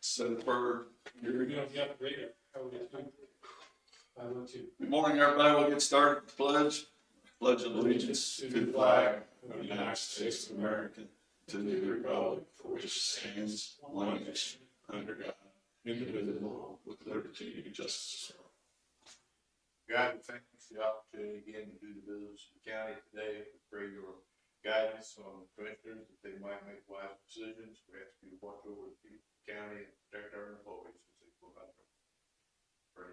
Senator, Here we go. Yeah, great. How we doing? I will too. good morning, everybody. We'll get started with the pledge. Pledge allegiance to the flag of the United States of America, to the republic for which it stands, one nation, under God, indivisible, with liberty and justice for all. God, we thank you for the opportunity again to do the business of the county today. We pray your guidance on the commissioners that they might make wise decisions. We ask you to watch over the people of the county and protect our employees as they go out there. Pray.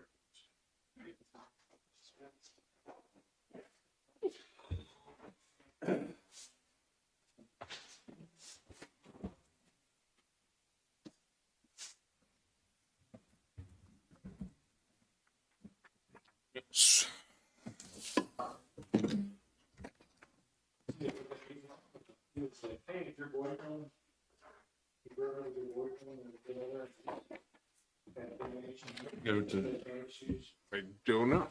He was like, hey, is your boyfriend? Your brother, your boyfriend, or whatever. Go to. I don't know.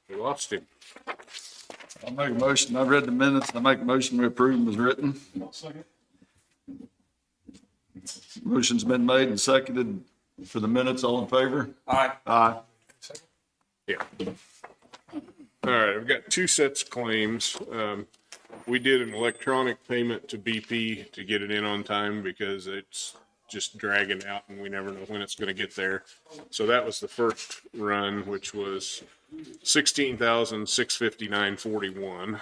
We lost him. I'll make a motion. I've read the minutes. I make a motion to approve them as written. Second. Motion's been made and seconded for the minutes. All in favor? Aye. Aye. Yeah. All right, I've got two sets of claims. We did an electronic payment to BP to get it in on time because it's just dragging out and we never know when it's gonna get there. So that was the first run, which was $16,659.41.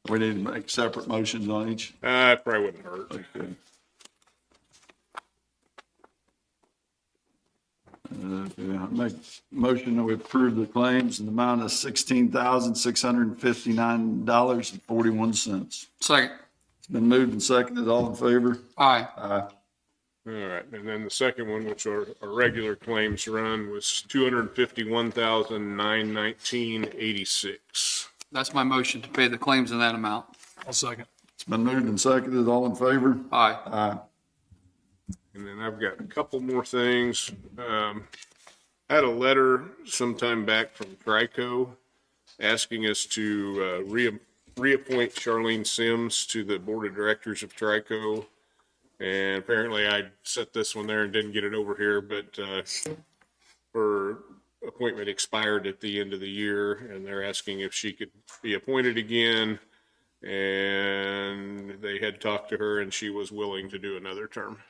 We need to make separate motions on each. It probably wouldn't hurt. Okay. I make a motion that we approve the claims in the amount of $16,659.41. Second. It's been moved and seconded. All in favor? Aye. Aye. All right, and then the second one, which are our regular claims run, was $251,919.86. That's my motion to pay the claims in that amount. I'll second. It's been moved and seconded. All in favor? Aye. Aye. And then I've got a couple more things. I had a letter sometime back from Trico asking us to reappoint Charlene Sims to the board of directors of Trico. And apparently I set this one there and didn't get it over here, but her appointment expired at the end of the year and they're asking if she could be appointed again. And they had talked to her and she was willing to do another term.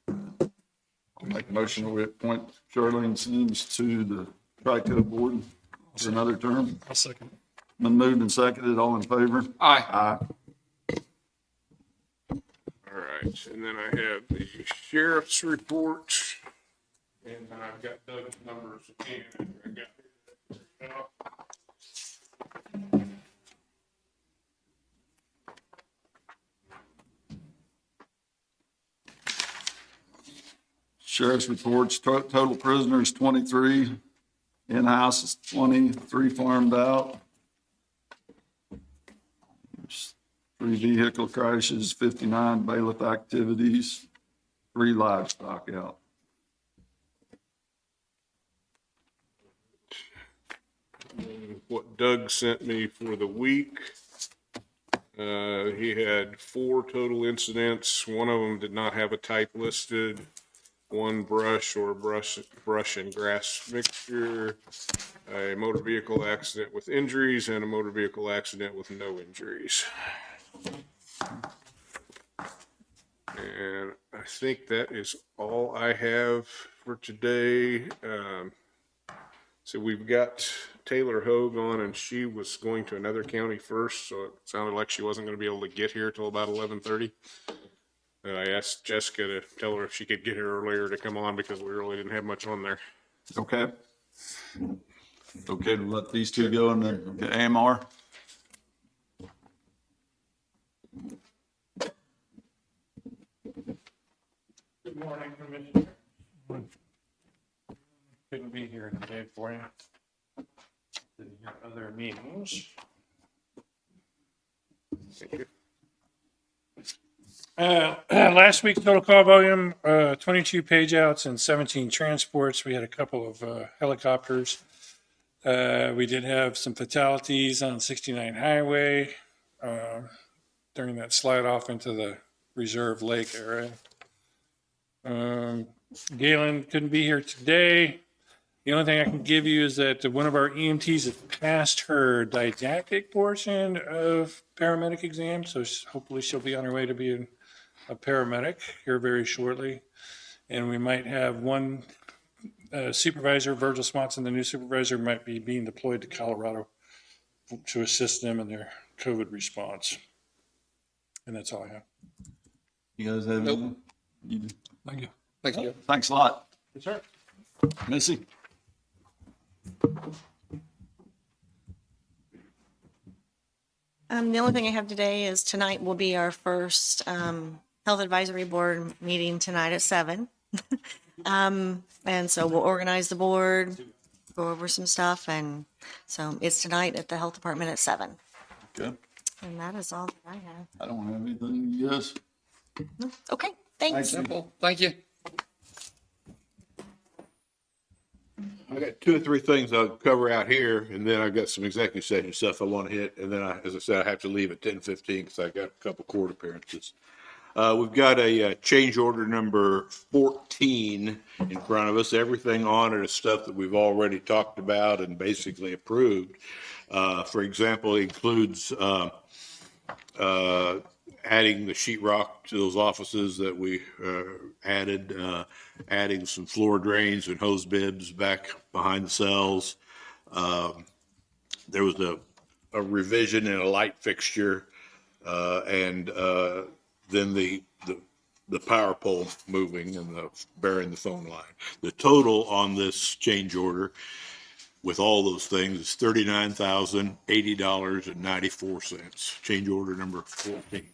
I'll make a motion that we appoint Charlene Sims to the Trico board for another term. I'll second. Been moved and seconded. All in favor? Aye. Aye. All right, and then I have the sheriff's report, and then I've got Doug's numbers again. I got it out. Sheriff's reports, total prisoners 23, in-house is 20, 3 farmed out. 3 vehicle crashes, 59 bailiff activities, 3 livestock out. And what Doug sent me for the week, he had 4 total incidents. One of them did not have a type listed. 1 brush and grass mixture, a motor vehicle accident with injuries, and a motor vehicle accident with no injuries. And I think that is all I have for today. So we've got Taylor Hogue on, and she was going to another county first, so it sounded like she wasn't going to be able to get here till about 11:30. I asked Jessica to tell her if she could get here earlier to come on because we really didn't have much on there. Okay. Okay to let these two go and then, okay, AMR? Good morning, Commissioner. Couldn't be here today for you. Did your other meetings. Thank you. Last week's total call volume, 22 page outs and 17 transports. We had a couple of helicopters. We did have some fatalities on 69 highway during that slide off into the Reserve Lake area. Galen couldn't be here today. The only thing I can give you is that one of our EMTs has passed her didactic portion of paramedic exam, so hopefully she'll be on her way to being a paramedic here very shortly. And we might have one supervisor, Virgil Swanson, the new supervisor, might be being deployed to Colorado to assist them in their COVID response. And that's all I have. You guys have Nope. anything? You do? Thank you. Thanks, Joe. Thanks a lot. Yes, sir. Missy? The only thing I have today is tonight will be our first Health Advisory Board meeting tonight at 7. And so we'll organize the board, go over some stuff, and so it's tonight at the Health Department at 7. Okay. And that is all that I have. I don't have anything. Yes. Okay, thanks. Simple. Thank you. I got 2 or 3 things I'll cover out here, and then I've got some executive session stuff I want to hit, and then as I said, I have to leave at 10:15 because I got a couple court appearances. We've got a change order number 14 in front of us. Everything on it is stuff that we've already talked about and basically approved. For example, it includes adding the sheetrock to those offices that we added, adding some floor drains and hose bibs back behind the cells. There was a revision in a light fixture, and then the power pole moving and burying the phone line. The total on this change order with all those things is $39,080.94. Change order number 14.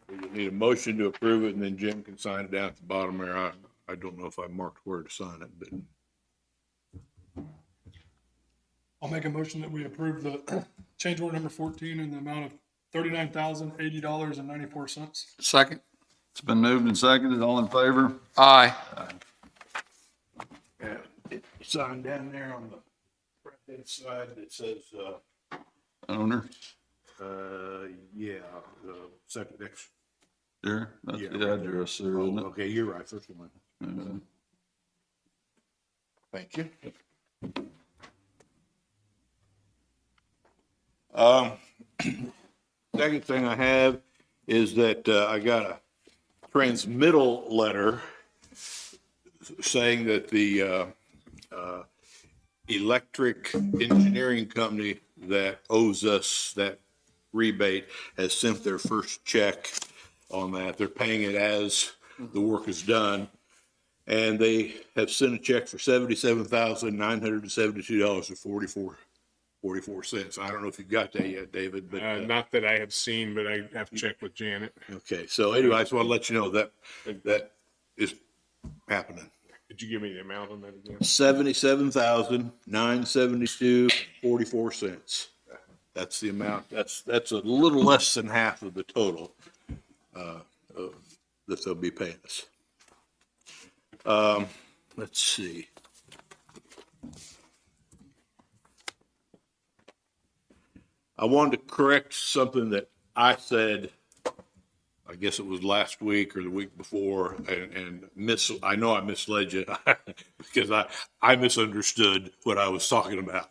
We need a motion to approve it, and then Jim can sign it down at the bottom there. I don't know if I marked where to sign it, but I'll make a motion that we approve the change order number 14 in the amount of $39,080.94. Second. It's been moved and seconded. All in favor? Aye. it's signed down there on the right-hand side that says, Owner? yeah, second next. There. That's Yeah. the address there, isn't it? Okay, you're right, first one. Mhm. Thank you. Second thing I have is that I got a transmittal letter saying that the electric engineering company that owes us that rebate has sent their first check on that. They're paying it as the work is done. And they have sent a check for $77,972.44. I don't know if you got that yet, David, but. Not that I have seen, but I have checked with Janet. Okay, so anyway, I just want to let you know that that is happening. Could you give me the amount on that again? $77,972.44. That's the amount. That's a little less than half of the total that they'll be paying us. Let's see. I wanted to correct something that I said, I guess it was last week or the week before, and I know I misled you because I misunderstood what I was talking about.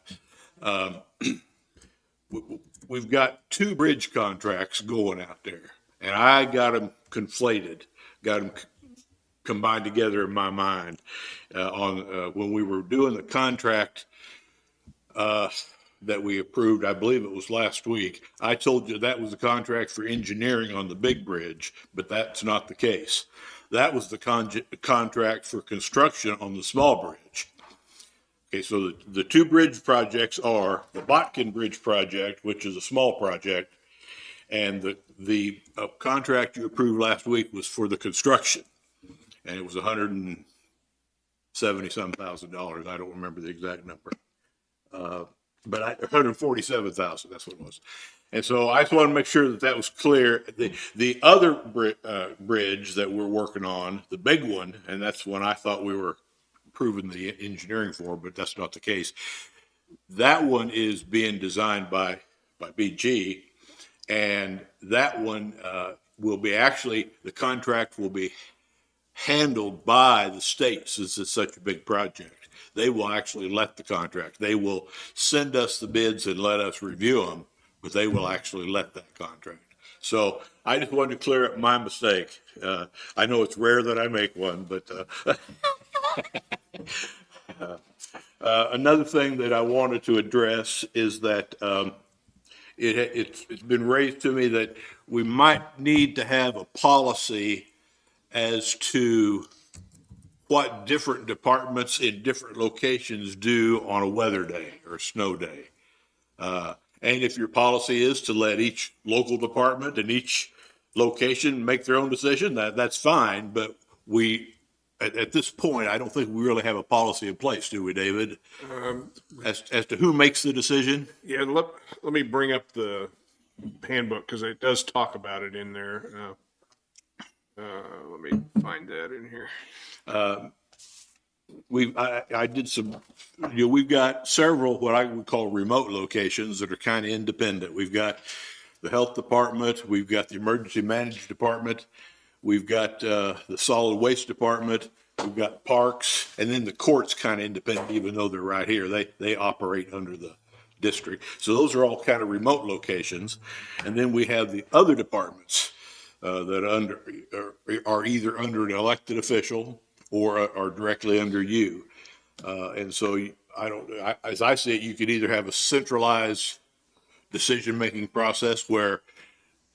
We've got 2 bridge contracts going out there, and I got them conflated, got them combined together in my mind when we were doing the contract that we approved. I believe it was last week. I told you that was the contract for engineering on the big bridge, but that's not the case. That was the contract for construction on the small bridge. Okay, so the 2 bridge projects are the Botkin Bridge project, which is a small project, and the contract you approved last week was for the construction, and it was $170-some thousand. I don't remember the exact number. but 147,000, that's what it was. And so I just want to make sure that that was clear. The other bridge that we're working on, the big one, and that's one I thought we were approving the engineering for, but that's not the case. That one is being designed by BG, and that one will be actually, the contract will be handled by the state since it's such a big project. They will actually let the contract. They will send us the bids and let us review them, but they will actually let that contract. So I just wanted to clear up my mistake. I know it's rare that I make one, but another thing that I wanted to address is that it's been raised to me that we might need to have a policy as to what different departments in different locations do on a weather day or a snow day. And if your policy is to let each local department and each location make their own decision, that's fine. But at this point, I don't think we really have a policy in place, do we, David? As to who makes the decision? Yeah, let me bring up the handbook because it does talk about it in there. Let me find that in here. I did some, we've got several what I would call remote locations that are kind of independent. We've got the health department, we've got the emergency management department, we've got the solid waste department, we've got parks, and then the court's kind of independent, even though they're right here. They operate under the district. So those are all kind of remote locations. And then we have the other departments that are either under an elected official or are directly under you. And so as I see it, you could either have a centralized decision-making process where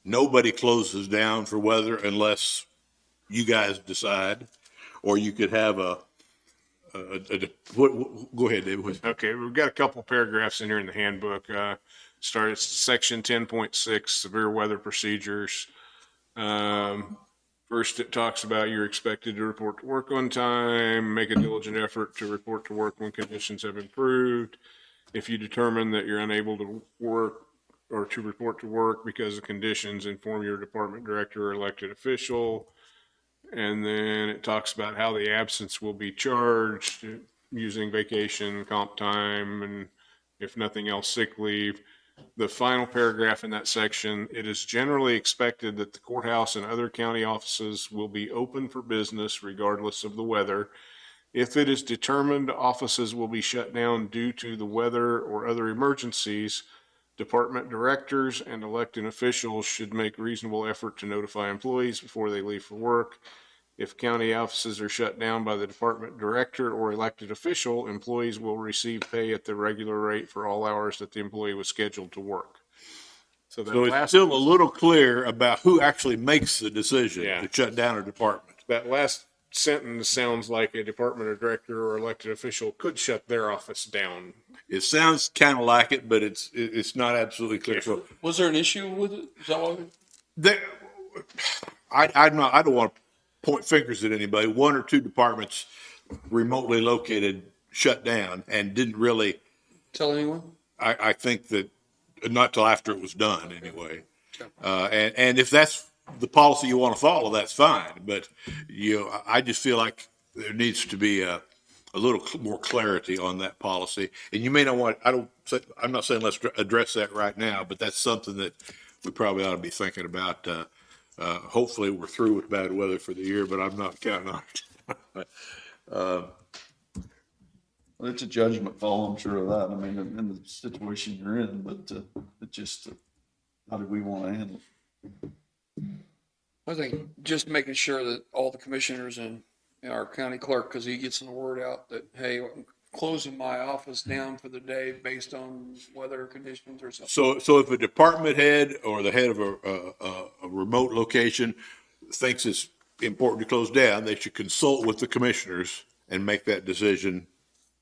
nobody closes down for weather unless you guys decide, or you could have go ahead, David. Okay, we've got a couple paragraphs in here in the handbook. Starts section 10.6, severe weather procedures. First, it talks about you're expected to report to work on time, make a diligent effort to report to work when conditions have improved. If you determine that you're unable to work or to report to work because of conditions, inform your department director or elected official. And then it talks about how the absence will be charged using vacation, comp time, and if nothing else, sick leave. The final paragraph in that section, it is generally expected that the courthouse and other county offices will be open for business regardless of the weather. If it is determined offices will be shut down due to the weather or other emergencies, department directors and elected officials should make reasonable effort to notify employees before they leave for work. If county offices are shut down by the department director or elected official, employees will receive pay at the regular rate for all hours that the employee was scheduled to work. So It's still a little clear about who actually makes the decision Yeah. to shut down a department. that last sentence sounds like a department or director or elected official could shut their office down. It sounds kind of like it, but it's not absolutely clear. So Was there an issue with it? Is that what? I don't want to point fingers at anybody. One or two departments remotely located shut down and didn't really, Tell anyone? I think that not till after it was done anyway. And if that's the policy you want to follow, that's fine. But, I just feel like there needs to be a little more clarity on that policy. And you may not want, I'm not saying let's address that right now, but that's something that we probably ought to be thinking about. Hopefully we're through with bad weather for the year, but I'm not counting on it. It's a judgment call, I'm sure of that. I mean, in the situation you're in, but it just, how do we want to handle it? I think just making sure that all the commissioners and our county clerk, because he gets the word out that, hey, I'm closing my office down for the day based on weather conditions or something. So if a department head or the head of a remote location thinks it's important to close down, they should consult with the commissioners and make that decision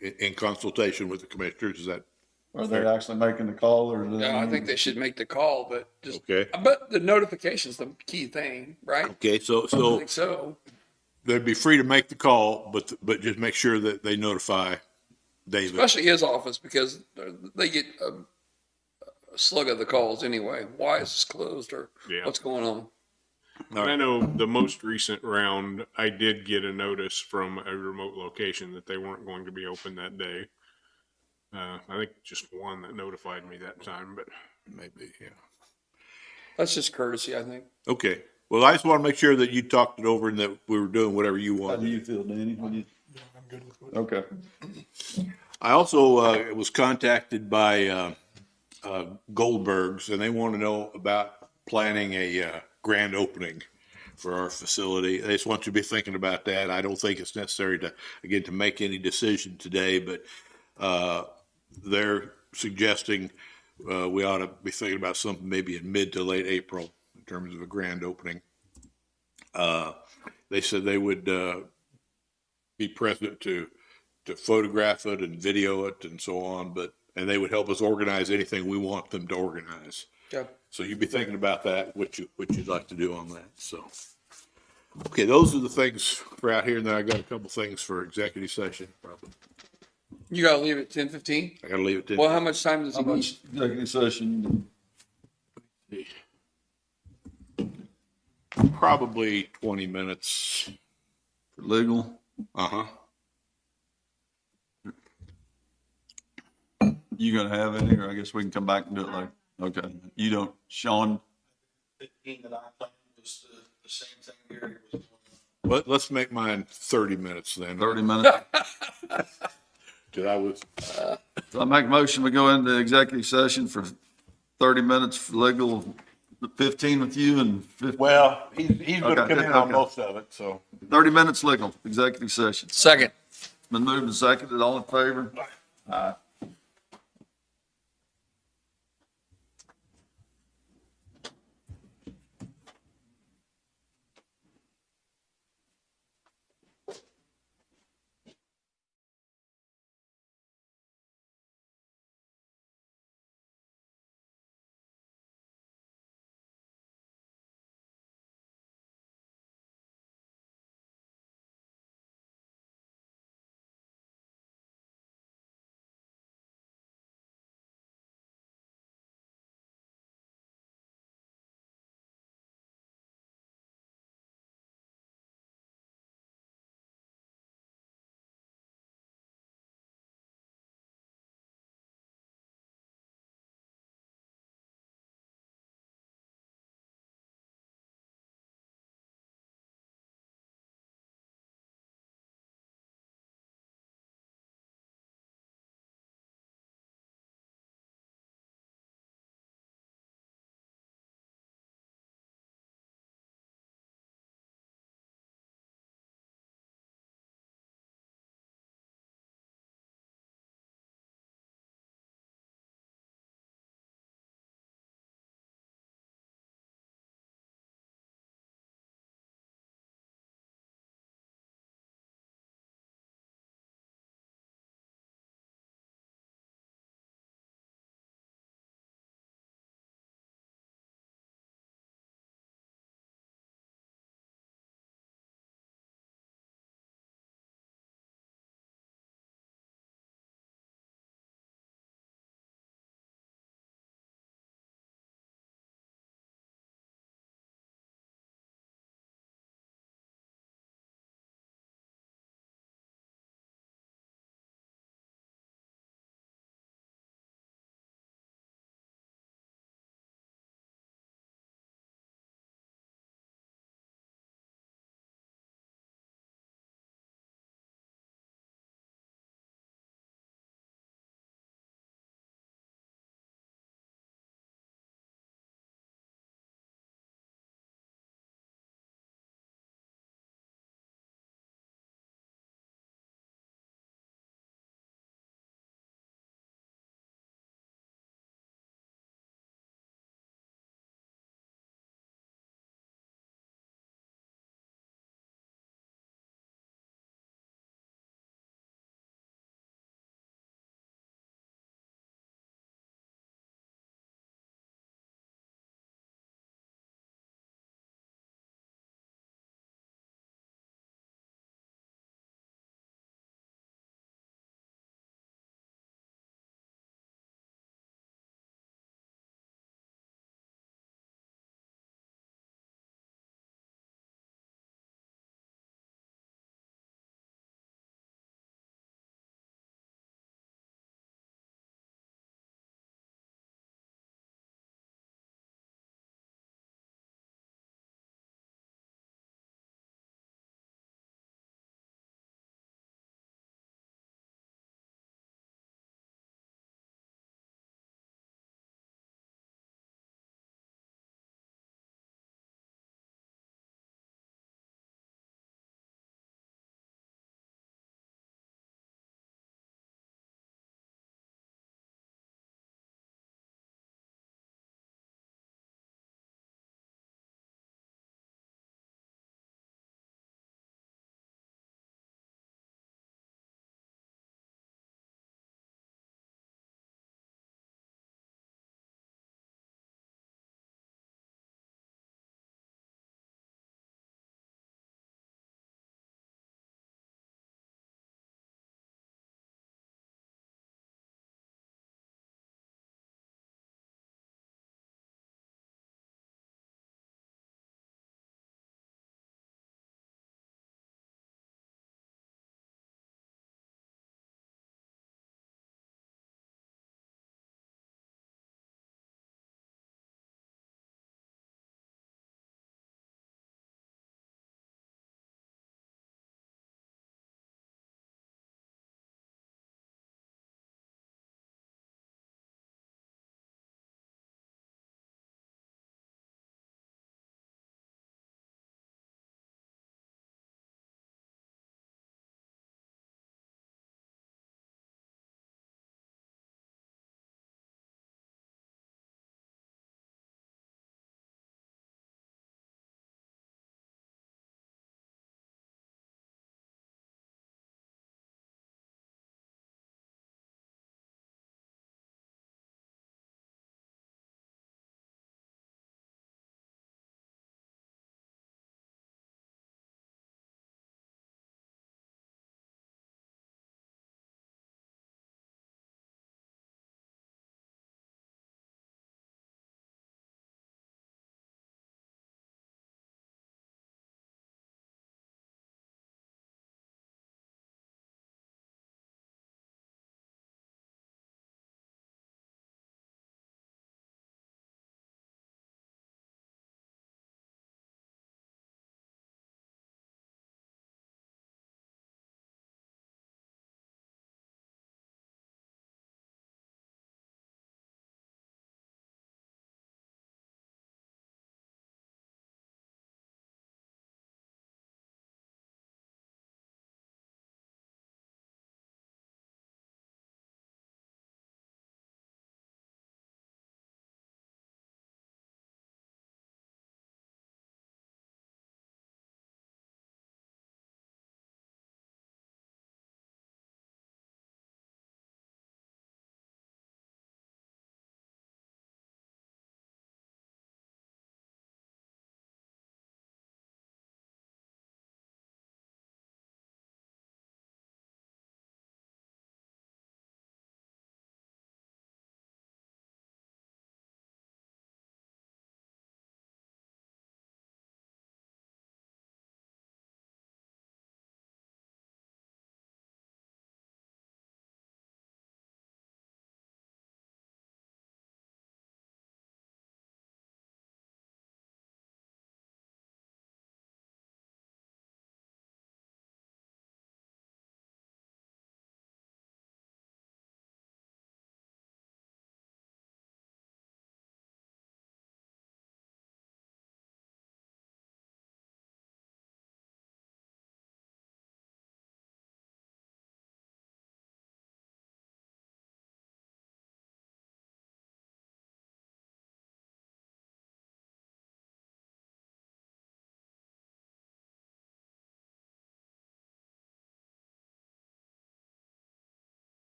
in consultation with the commissioners. Is that Are they actually making the call or? Yeah, I think they should make the call, but just, okay? but the notification's the key thing, right? Okay, I so think so. they'd be free to make the call, but just make sure that they notify David. Especially his office, because they get a slug of the calls anyway. Why is this closed, or Yeah. what's going on? All I right. know the most recent round, I did get a notice from a remote location that they weren't going to be open that day. I think just one that notified me that time, but Maybe, yeah. That's just courtesy, I think. Okay. Well, I just want to make sure that you talked it over and that we were doing whatever you How do wanted. you feel, Danny? What do you? Yeah, I'm good with it. Okay. I also was contacted by Goldberg's, and they want to know about planning a grand opening for our facility. They just want you to be thinking about that. I don't think it's necessary to, again, to make any decision today, but they're suggesting we ought to be thinking about something maybe in mid to late April in terms of a grand opening. They said they would be present to photograph it and video it and so on, and they would help us organize anything we want them to organize. Okay. So you'd be thinking about that, what you'd like to do on that, so. Okay, those are the things for out here, and then I got a couple things for executive session, probably. You gotta leave at 10:15? I gotta leave it Well, to. how much time does How he need? much executive session? Probably 20 minutes. For legal? Uh-huh. You gonna have any, or I guess we can come back and do it later? Okay. You don't, Sean? 15 that I planned was the same thing Gary was doing. Let's make mine 30 minutes then. 30 minutes? 'Cause I was, So I make a motion, we go into executive session for 30 minutes for legal, 15 with you and 15. well, he's gonna Okay, come in on okay. most of it, so. 30 minutes legal, executive session. Second. Been moved and seconded, all in favor? Aye.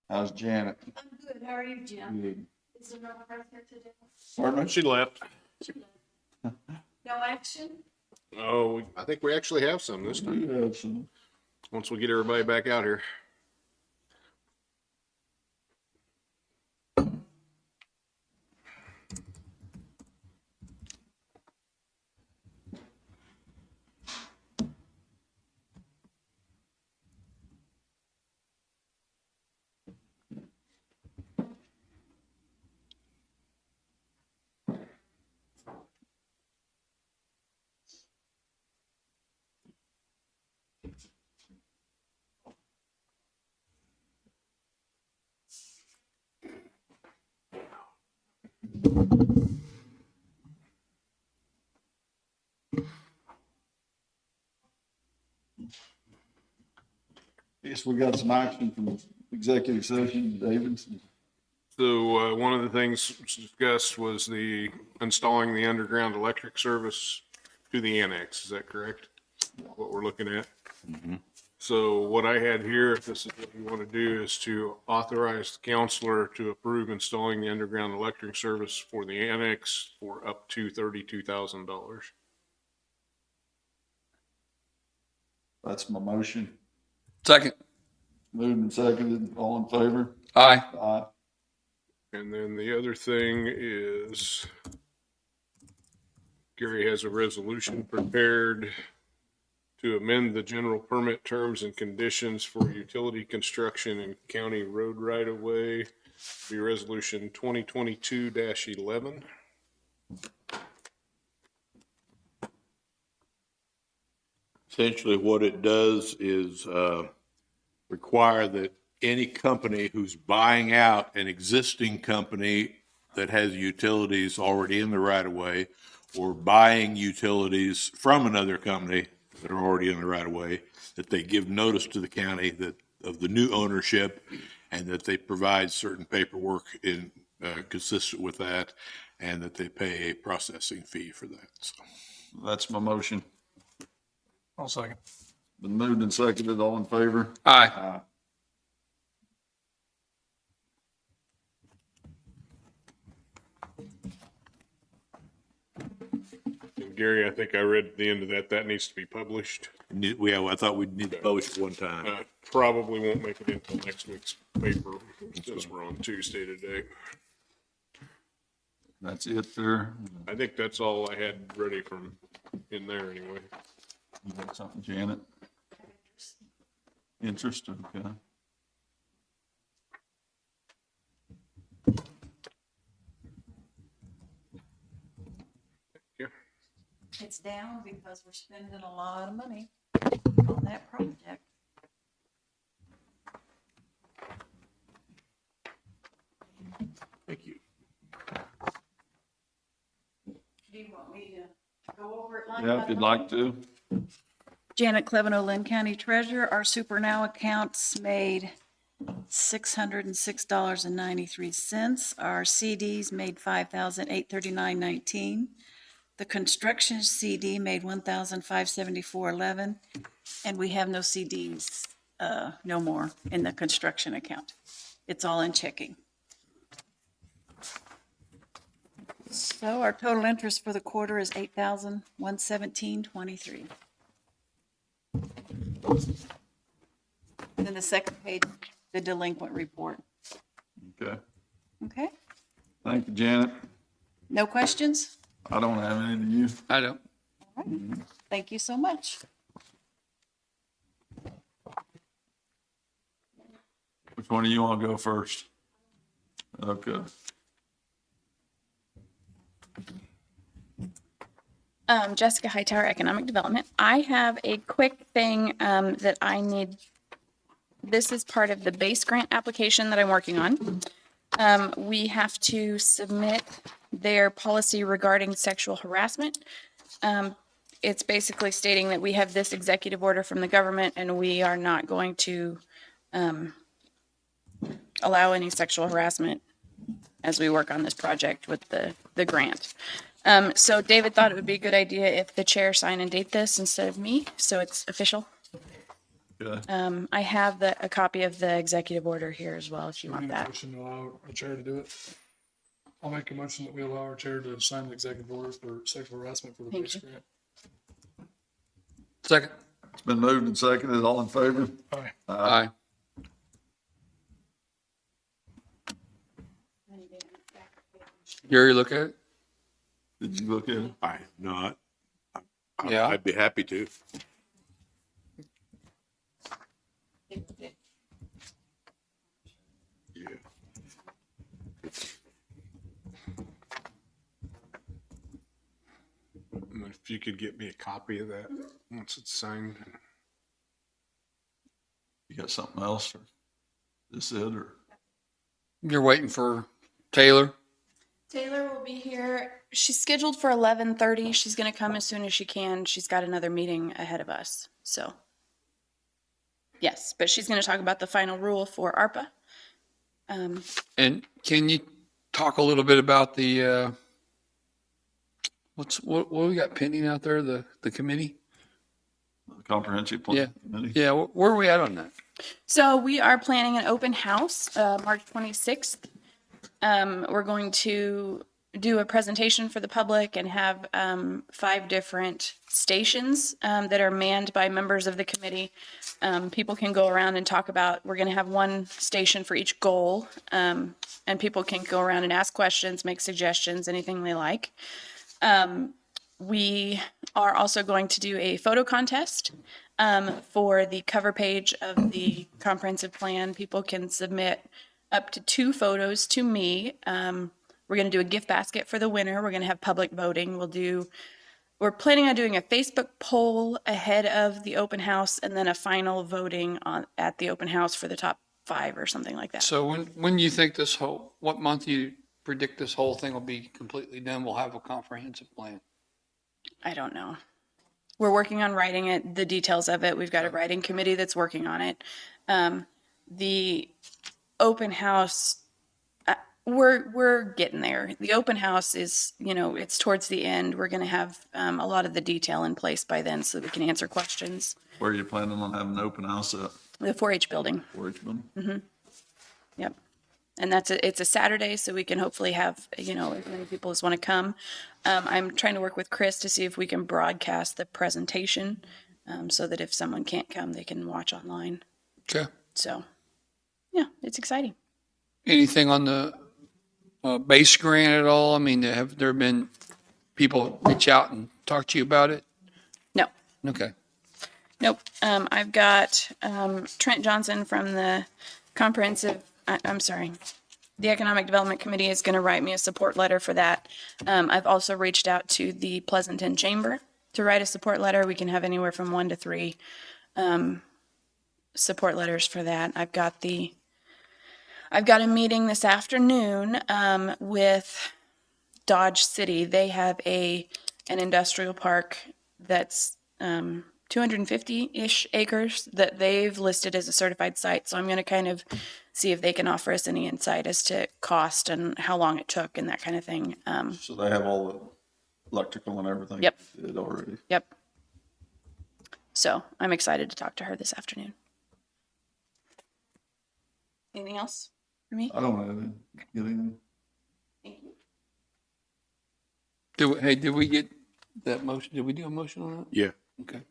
How's Janet? I'm good. How are you, Jim? Good. Is there no press here today? Pardon? She left. No action? Oh, I think we actually have some this time, Yeah, some- once we get everybody back out here. Guess we got some action from executive session, David. So, one of the things discussed was the installing the underground electric service to the annex. Is that correct? What we're looking at? So what I had here, if this is what you want to do, is to authorize the counselor to approve installing the underground electric service for the annex for up to $32,000. That's my motion. Second. Moved and seconded. All in favor? Aye. Aye. And then the other thing is Gary has a resolution prepared to amend the general permit terms and conditions for utility construction in county road right of way. Be resolution 2022-11. Essentially, what it does is require that any company who's buying out an existing company that has utilities already in the right of way, or buying utilities from another company that are already in the right of way, that they give notice to the county that of the new ownership, and that they provide certain paperwork in consistent with that, and that they pay a processing fee for that. So. That's my motion. I'll second. Been moved and seconded. All in favor? Aye. Aye. And Gary, I think I read at the end of that, that needs to be published. I thought we'd need to publish it one time. Probably won't make it until next week's paper, since we're on Tuesday today. That's it there. I think that's all I had ready from in there anyway. You got something, Janet? Interest, okay. It's down because we're spending a lot of money on that project. Thank you. Do you want me to go over it like Yeah, if you'd like to. Janet Cleveno, Linn County Treasurer. Our Super Now accounts made $606.93. Our CDs made $5,839.19. The construction CD made $1,574.11, and we have no CDs, no more in the construction account. It's all in checking. So our total interest for the quarter is $8,117.23. Then the second page, the delinquent report. Okay. Okay? Thank you, Janet. No questions? I don't have any, do you? I don't. Thank you so much. Which one do you want to go first? Okay. Jessica Hightower, Economic Development. I have a quick thing that I need. This is part of the base grant application that I'm working on. We have to submit their policy regarding sexual harassment. It's basically stating that we have this executive order from the government and we are not going to allow any sexual harassment as we work on this project with the grant. So David thought it would be a good idea if the chair sign and date this instead of me, so it's official. Okay. I have a copy of the executive order here as well, if you We want need a that. motion to allow our chair to do it. I'll make a motion that we allow our chair to sign the executive order for sexual harassment for the Thank base you. grant. Second. It's been moved and seconded. All in favor? Aye. Aye. Gary, look at it. Did you look at it? I not. Yeah. I'd be happy to. Yeah. And if you could get me a copy of that once it's signed. You got something else or this it or? You're waiting for Taylor? Taylor will be here. She's scheduled for 11:30. She's going to come as soon as she can. She's got another meeting ahead of us. So, yes, but she's going to talk about the final rule for ARPA. And can you talk a little bit about the, what we got pending out there, the committee? Comprehensive Plan Committee? Yeah, where are we at on that? So we are planning an open house, March 26th. We're going to do a presentation for the public and have 5 different stations that are manned by members of the committee. People can go around and talk about, we're going to have 1 station for each goal, and people can go around and ask questions, make suggestions, anything they like. We are also going to do a photo contest for the cover page of the comprehensive plan. People can submit up to 2 photos to me. We're going to do a gift basket for the winner. We're going to have public voting. We're planning on doing a Facebook poll ahead of the open house and then a final voting at the open house for the top 5 or something like that. So when you think what month you predict this whole thing will be completely done? We'll have a comprehensive plan. I don't know. We're working on writing it, the details of it. We've got a writing committee that's working on it. The open house, we're getting there. The open house is, it's towards the end. We're going to have a lot of the detail in place by then so that we can answer questions. Where are you planning on having an open house at? The 4-H building. 4-H building? Yep. And it's a Saturday, so we can hopefully have, as many people as want to come. I'm trying to work with Chris to see if we can broadcast the presentation so that if someone can't come, they can watch online. Okay. So, yeah, it's exciting. Anything on the base grant at all? I mean, have there been people reach out and talk to you about it? No. Okay. Nope. I've got Trent Johnson from the the Economic Development Committee is going to write me a support letter for that. I've also reached out to the Pleasanton Chamber to write a support letter. We can have anywhere from 1 to 3 support letters for that. I've got a meeting this afternoon with Dodge City. They have an industrial park that's 250-ish acres that they've listed as a certified site. So I'm going to kind of see if they can offer us any insight as to cost and how long it took and that kind of thing. So they have all the electrical and everything? Yep. Did already? Yep. So I'm excited to talk to her this afternoon. Anything else for me? I don't have any. Get anything? Thank you. Did we get that motion? Did we do a motion on that? Yeah. Okay.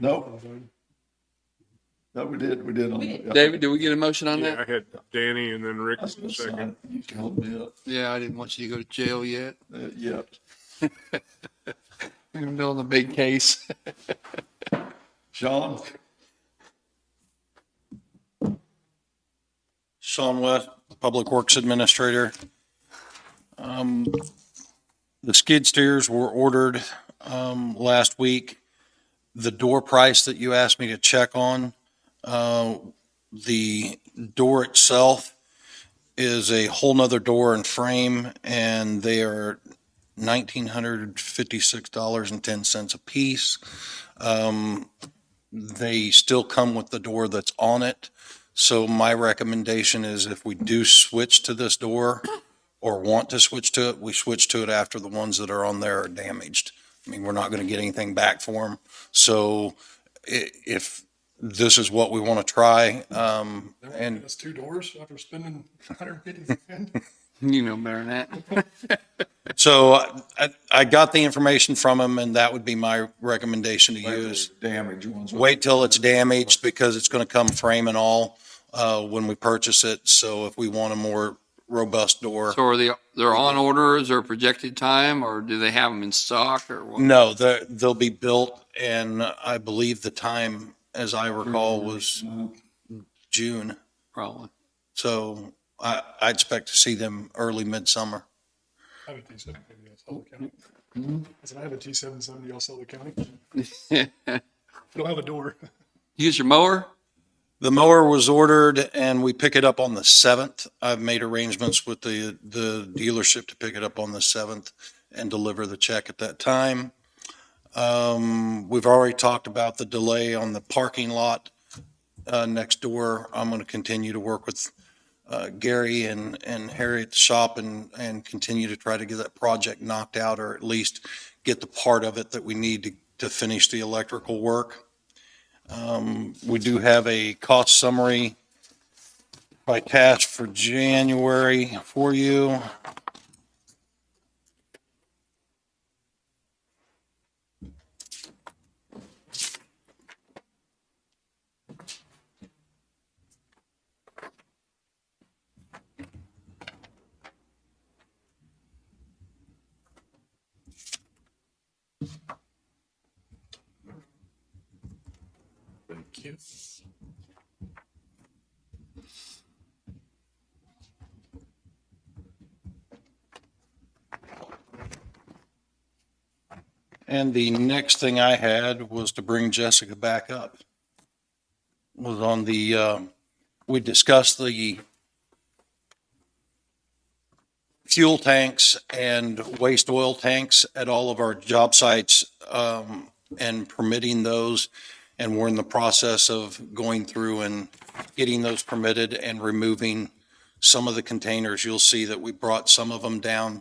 Nope. No, we did. David, did we get a motion on Yeah, that? I had Danny and then Rick I was gonna say, second. you can hold me up. Yeah, I didn't want you to go to jail yet. Yep. We're building a big case. Sean? Sean West, Public Works Administrator. The skid steers were ordered last week. The door price that you asked me to check on, the door itself is a whole nother door and frame, and they are $1,956.10 a piece. They still come with the door that's on it. So my recommendation is if we do switch to this door or want to switch to it, we switch to it after the ones that are on there are damaged. I mean, we're not going to get anything back for them. So if this is what we want to try, And and that's 2 doors after spending 150 grand. You know better than that. so I got the information from him, and that would be my recommendation to use. Damage ones. Wait till it's damaged, because it's going to come frame and all when we purchase it. So if we want a more robust door. So they're on order? Is there a projected time, or do they have them in stock, or what? No, they'll be built, and I believe the time, as I recall, was June. Probably. So I expect to see them early midsummer. I have a T770, I'll sell the county. I said, I have a T770, I'll sell the county. I don't have a door. Use your mower? The mower was ordered, and we pick it up on the 7th. I've made arrangements with the dealership to pick it up on the 7th and deliver the check at that time. We've already talked about the delay on the parking lot next door. I'm going to continue to work with Gary and Harry at the shop and continue to try to get that project knocked out, or at least get the part of it that we need to finish the electrical work. We do have a cost summary by task for January for you. Thank you. And the next thing I had was to bring Jessica back up. Was on the, we discussed the fuel tanks and waste oil tanks at all of our job sites, and permitting those. And we're in the process of going through and getting those permitted and removing some of the containers. You'll see that we brought some of them down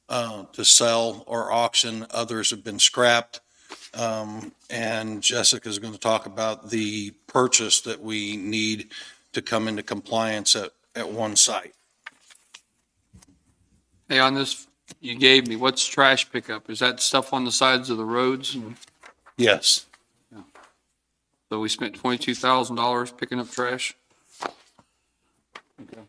to sell or auction. Others have been scrapped. And Jessica's going to talk about the purchase that we need to come into compliance at one site. Hey, on this you gave me, what's trash pickup? Is that stuff on the sides of the roads? Yes. So we spent $22,000 picking up trash? Okay.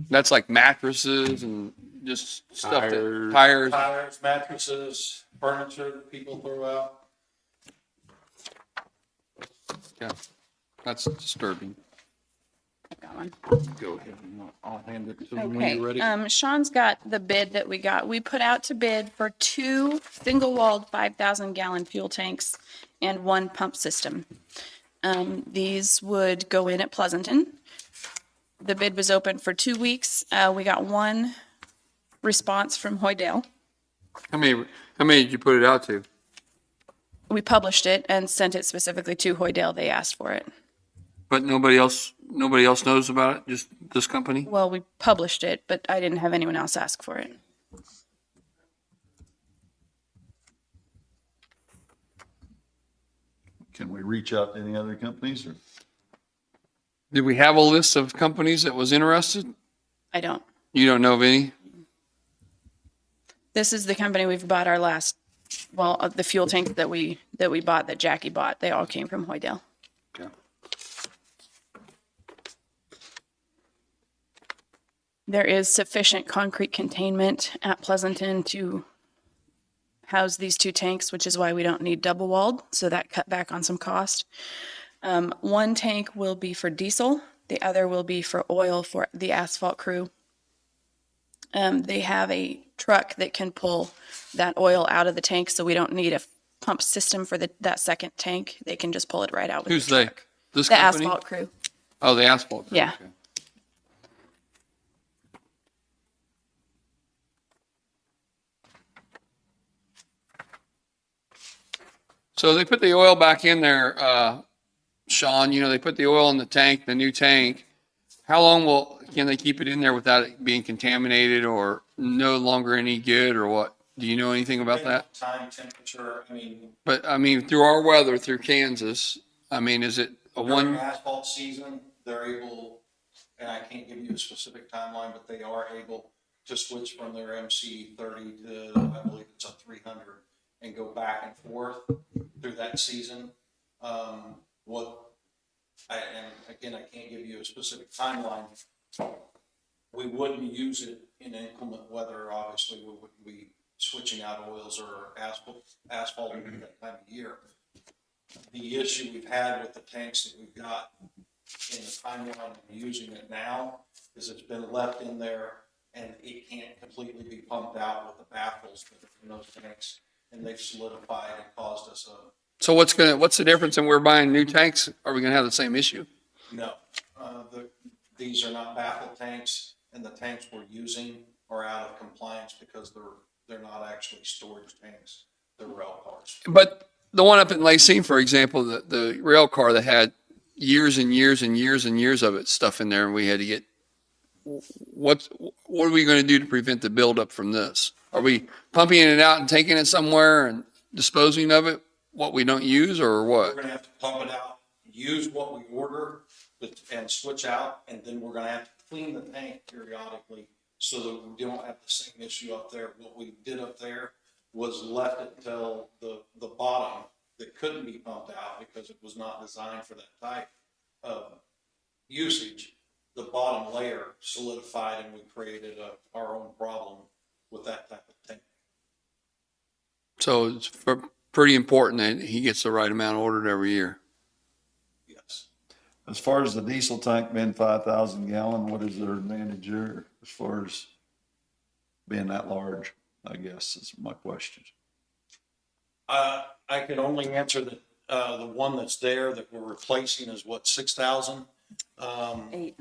That's like mattresses and just stuff that, tires. Tires, mattresses, furniture that people throw out. Yeah, that's disturbing. Got one. Go ahead. I'll hand it to them when Okay, you're ready. Sean's got the bid that we got. We put out to bid for 2 single-walled 5,000-gallon fuel tanks and 1 pump system. These would go in at Pleasanton. The bid was open for 2 weeks. We got 1 response from Hoydale. How many did you put it out to? We published it and sent it specifically to Hoydale. They asked for it. But nobody else knows about it, just this company? Well, we published it, but I didn't have anyone else ask for it. Can we reach out to any other companies, or? Did we have a list of companies that was interested? I don't. You don't know of any? This is the company we've bought our last, well, the fuel tank that we bought, that Jackie bought. They all came from Hoydale. Okay. There is sufficient concrete containment at Pleasanton to house these 2 tanks, which is why we don't need double walled. So that cut back on some cost. 1 tank will be for diesel. The other will be for oil for the asphalt crew. They have a truck that can pull that oil out of the tank, so we don't need a pump system for that second tank. They can just pull it right out with Who's the they? truck. This The company? asphalt crew. Oh, the asphalt. Yeah. Okay. So they put the oil back in there, Sean, they put the oil in the tank, the new tank. How long can they keep it in there without it being contaminated or no longer any good, or what? Do you know anything about that? Time, temperature, I mean, But I mean, through our weather, through Kansas, I mean, is it a during one? asphalt season, they're able, and I can't give you a specific timeline, but they are able to switch from their MC 30 to, I believe it's a 300, and go back and forth through that season. And again, I can't give you a specific timeline. We wouldn't use it in inclement weather, obviously, we wouldn't be switching out oils or asphalt at that time of year. The issue we've had with the tanks that we've got in the timeline of using it now is it's been left in there and it can't completely be pumped out with the baffles that are in those tanks, and they've solidified and caused us So what's the difference in we're buying new tanks? Are we gonna have the same issue? no. These are not baffle tanks, and the tanks we're using are out of compliance because they're not actually storage tanks. They're rail cars. But the one up in Lacey, for example, the rail car that had years and years and years and years of it stuff in there, and we had to get, what are we gonna do to prevent the buildup from this? Are we pumping it out and taking it somewhere and disposing of it, what we don't use, or We're what? gonna have to pump it out, use what we order, and switch out, and then we're gonna have to clean the tank periodically so that we don't have the same issue up there. What we did up there was left it until the bottom that couldn't be pumped out because it was not designed for that type of usage. The bottom layer solidified and we created our own problem with that type of tank. So it's pretty important that he gets the right amount ordered every year. Yes. As far as the diesel tank being 5,000 gallon, what is their advantage there as far as being that large, I guess is my question. I can only answer that, the one that's there that we're replacing is what, 6,000? 8.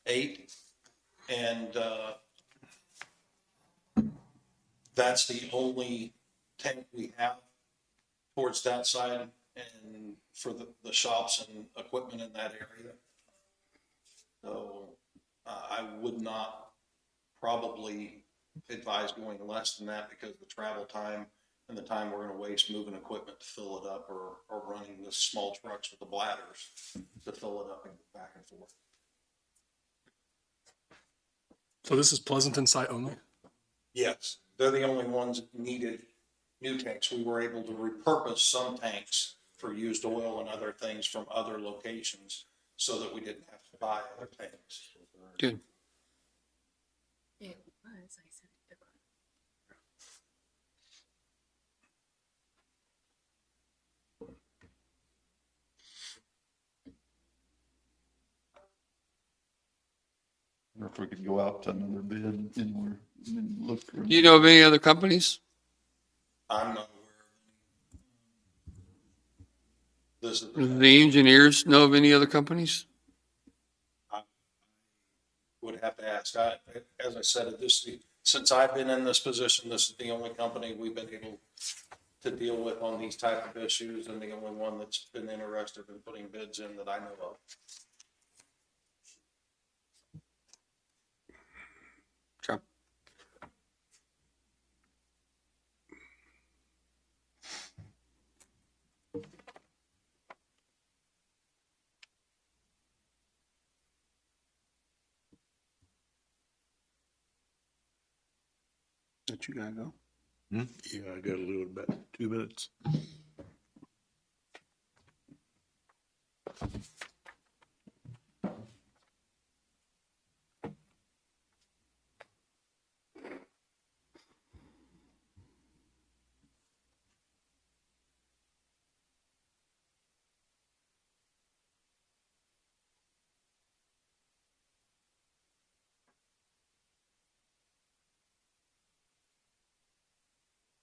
8. And, that's the only tank we have towards that side and for the shops and equipment in that area. So, I would not probably advise going less than that because the travel time and the time we're gonna waste moving equipment to fill it up or running the small trucks with the bladders to fill it up and go back and forth. So this is Pleasanton site only? Yes, they're the only ones that needed new tanks. We were able to repurpose some tanks for used oil and other things from other locations so that we didn't have to buy other tanks. Good. It was, I said. Or if we could go out to another bid anywhere and look for. Do you know of any other companies? I'm not aware of any. This is The engineers know of any other companies? would have to ask. As I said, since I've been in this position, this is the only company we've been able to deal with on these type of issues and the only one that's been interested in putting bids in that I know of. Okay. That you gotta go? Yeah, I got to do it about 2 minutes.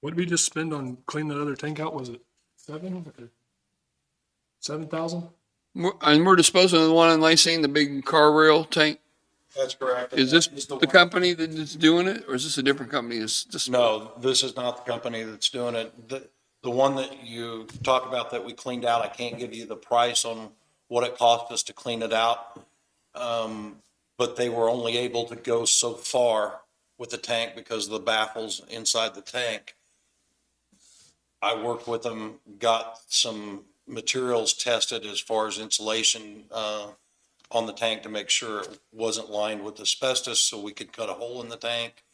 What did we just spend on cleaning that other tank out? Was it 7,000? And we're disposing of the one in Lacey, the big car rail tank. That's correct. Is this It's the one- company that's doing it, or is this a different company? Is this? No, this is not the company that's doing it. The one that you talked about that we cleaned out, I can't give you the price on what it cost us to clean it out. But they were only able to go so far with the tank because of the baffles inside the tank. I worked with them, got some materials tested as far as insulation, on the tank to make sure it wasn't lined with asbestos, so we could cut a hole in the tank.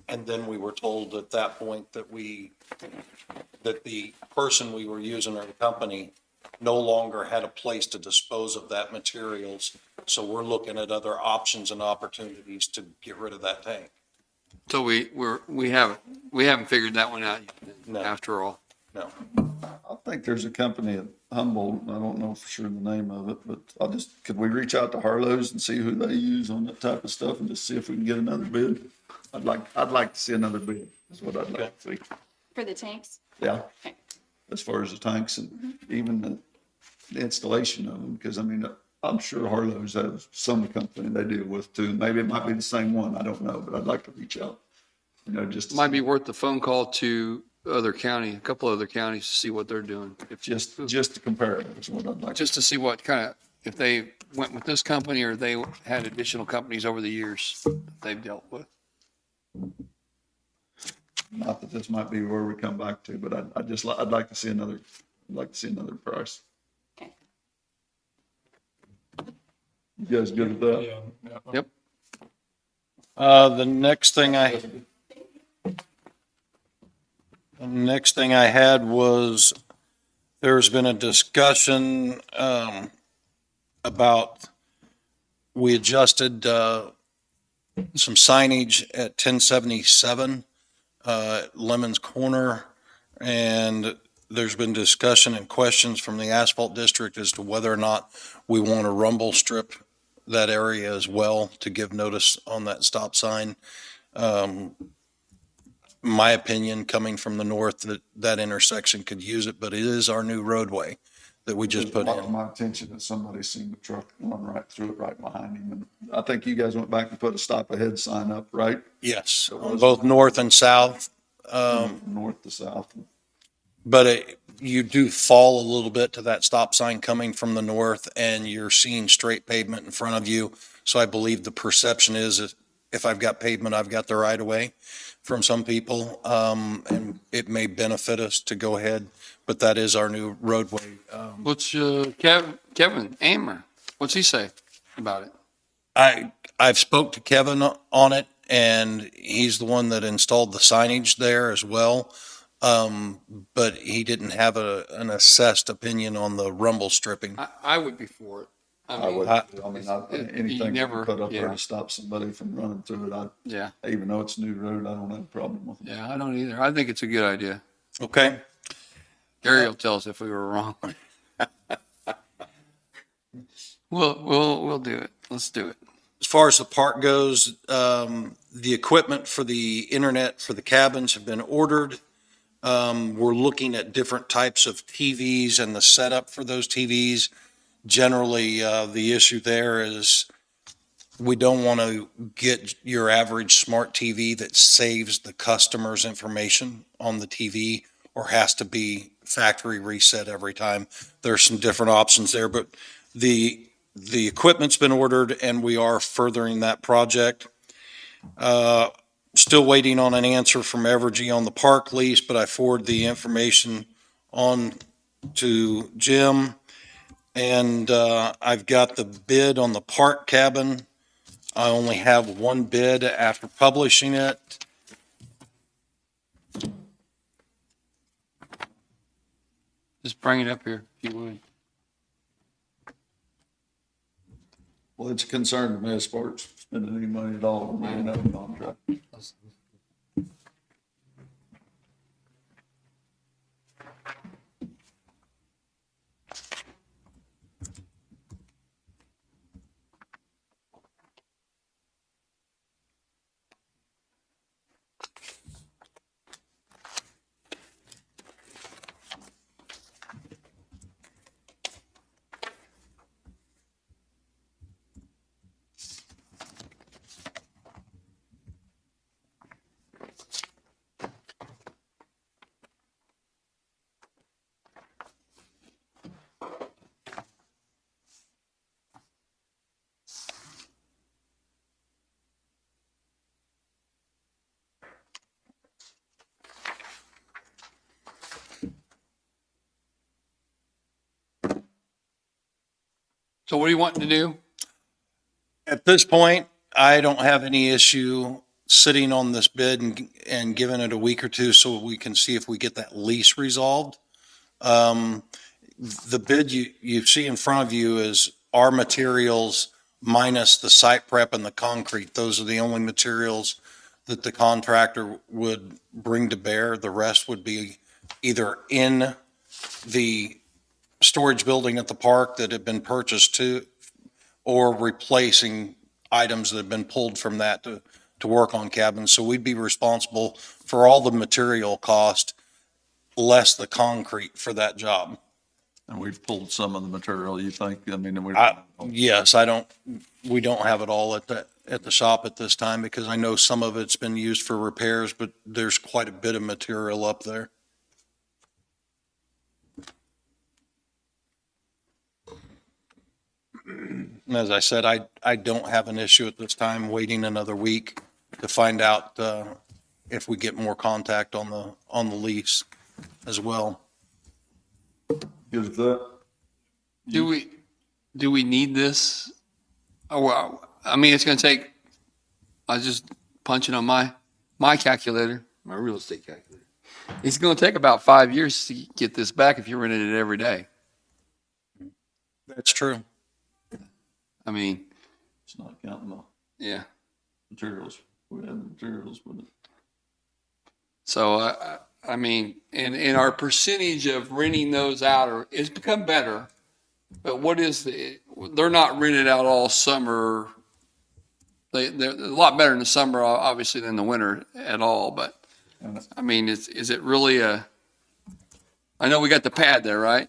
And then we were told at that point that the person we were using, or the company, no longer had a place to dispose of that materials. So we're looking at other options and opportunities to get rid of that tank. So we haven't figured that one out yet, No. after all. No. I think there's a company at Humboldt, I don't know for sure the name of it, but could we reach out to Harlow's and see who they use on that type of stuff and just see if we can get another bid? I'd like to see another bid, is what I'd like to see. For the tanks? Yeah, Okay. as far as the tanks and even the installation of them, because I mean, I'm sure Harlow's has some company they deal with too. Maybe it might be the same one, I don't know, but I'd like to reach out, just. to Might see. be worth the phone call to a couple other counties to see what they're doing. Just to compare it is what I'd like. Just to see what kind of, if they went with this company or they had additional companies over the years that they've dealt with. Not that this might be where we come back to, but I'd like to see another price. Okay. You guys good with that? Yeah. Yep. The next thing I had was, there's been a discussion, about, we adjusted, some signage at 1077, Lemon's Corner. And there's been discussion and questions from the asphalt district as to whether or not we want to rumble strip that area as well to give notice on that stop sign. My opinion, coming from the north, that intersection could use it, but it is our new roadway that we just put in. My attention that somebody seen the truck run right through it right behind him. And I think you guys went back and put a stop ahead sign up, right? Yes, on both north and south. North to south. But you do fall a little bit to that stop sign coming from the north, and you're seeing straight pavement in front of you. So I believe the perception is if I've got pavement, I've got the right of way from some people. And it may benefit us to go ahead, but that is our new roadway. What's, Kevin Amer, what's he say about it? I've spoke to Kevin on it, and he's the one that installed the signage there as well. But he didn't have an assessed opinion on the rumble stripping. I would be for it. I would, anything you never- put up there yeah. to stop somebody from running through it, Yeah, even though it's a new road, I don't have a problem with it. yeah, I don't either. I think it's a good idea. Okay. Gary will tell us if we were wrong. We'll do it. Let's do it. As far as the park goes, the equipment for the internet for the cabins have been ordered. We're looking at different types of TVs and the setup for those TVs. Generally, the issue there is we don't want to get your average smart TV that saves the customer's information on the TV or has to be factory reset every time. There's some different options there, but the equipment's been ordered and we are furthering that project. Still waiting on an answer from Evergy on the park lease, but I forwarded the information on to Jim. And I've got the bid on the park cabin. I only have one bid after publishing it. Just bring it up here if you would. Well, it's a concern to me as far as spending any money at all on that contract. So what are you wanting to do? At this point, I don't have any issue sitting on this bid and giving it a week or two so we can see if we get that lease resolved. The bid you see in front of you is our materials minus the site prep and the concrete. Those are the only materials that the contractor would bring to bear. The rest would be either in the storage building at the park that had been purchased to, or replacing items that have been pulled from that to work on cabins. So we'd be responsible for all the material cost, less the concrete for that job. And we've pulled some of the material, you think? I mean, Yes, we don't have it all at the shop at this time because I know some of it's been used for repairs, but there's quite a bit of material up there. And as I said, I don't have an issue at this time waiting another week to find out if we get more contact on the lease as well. Good with that? Do we need this? Oh, well, I mean, it's going to take, I was just punching on my calculator, my real estate calculator. It's going to take about 5 years to get this back if you're renting it every day. That's true. I mean, It's not counting the yeah. materials. We have materials with it. So, I mean, and our percentage of renting those out it's become better, but they're not rented out all summer. They're a lot better in the summer, obviously, than the winter at all, but I mean, is it really I know we got the pad there, right?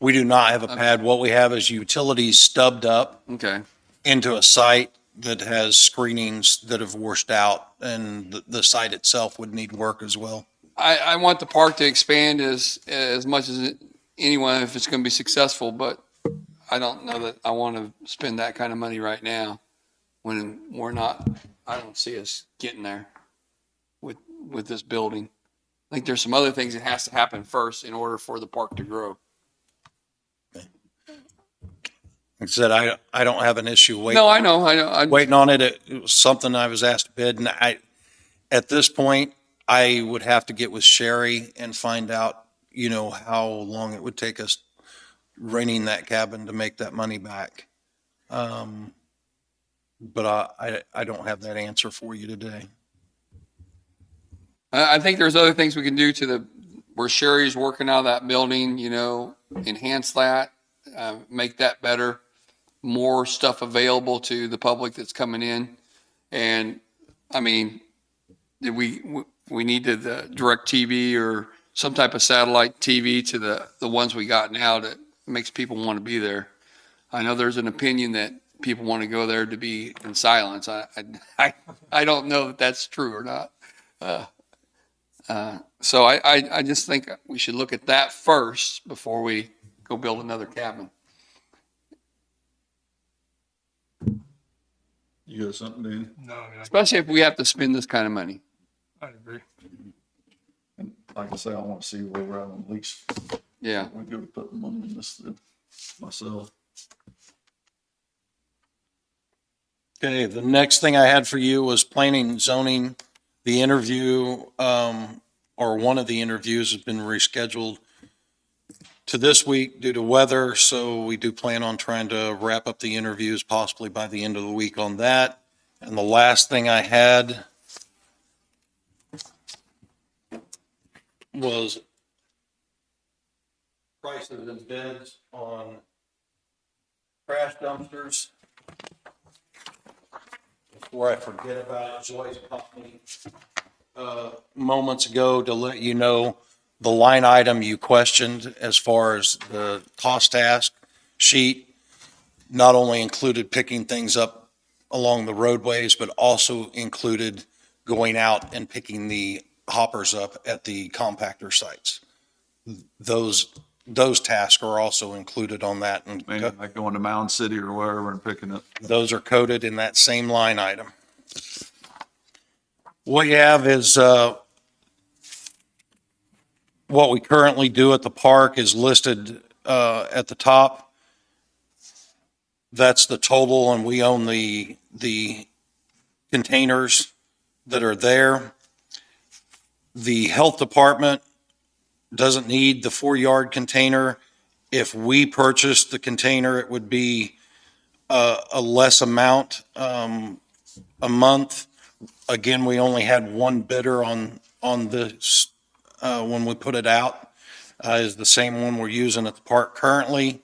We do not have a pad. What we have is utilities stubbed up Okay. into a site that has screenings that have washed out, and the site itself would need work as well. I want the park to expand as much as anyone if it's going to be successful, but I don't know that I want to spend that kind of money right now when I don't see us getting there with this building. I think there's some other things that has to happen first in order for the park to grow. Like I said, I don't have an issue waiting. No, I know. Waiting on it. It was something I was asked to bid, and at this point, I would have to get with Sherry and find out, how long it would take us renting that cabin to make that money back. But I don't have that answer for you today. I think there's other things we can do where Sherry's working out of that building, enhance that, make that better, more stuff available to the public that's coming in. And I mean, we need the direct TV or some type of satellite TV to the ones we got now that makes people want to be there. I know there's an opinion that people want to go there to be in silence. I don't know if that's true or not. So I just think we should look at that first before we go build another cabin. You got something, Dan? No, I mean, Especially if we have to spend this kind of money. I agree. And like I say, I want to see where we're at on lease. Yeah. We're going to put money in this myself. Okay, the next thing I had for you was planning and zoning. The interview, or one of the interviews has been rescheduled to this week due to weather, so we do plan on trying to wrap up the interviews possibly by the end of the week on that. And the last thing I had was prices and bids on trash dumpsters. Before I forget about it, Joyce called me moments ago to let you know the line item you questioned as far as the cost task sheet not only included picking things up along the roadways, but also included going out and picking the hoppers up at the compactor sites. Those tasks are also included on that, and Man, like going to Mound City or wherever and picking it. those are coded in that same line item. What you have is, what we currently do at the park is listed, at the top. That's the total, and we own the containers that are there. The health department doesn't need the 4-yard container. If we purchased the container, it would be a less amount a month. Again, we only had one bidder on this when we put it out. Is the same one we're using at the park currently.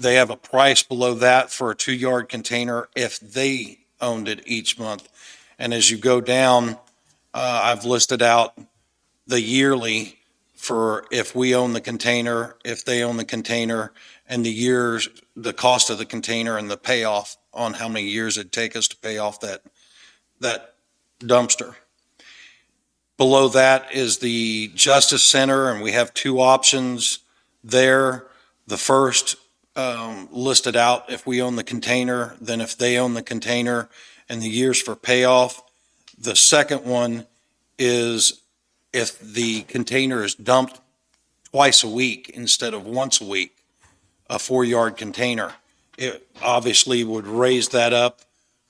They have a price below that for a 2-yard container if they owned it each month. And as you go down, I've listed out the yearly for if we own the container, if they own the container, and the years, the cost of the container and the payoff on how many years it'd take us to pay off that dumpster. Below that is the Justice Center, and we have 2 options there. The first listed out if we own the container, then if they own the container, and the years for payoff. The second one is if the container is dumped twice a week instead of once a week, a 4-yard container. It obviously would raise that up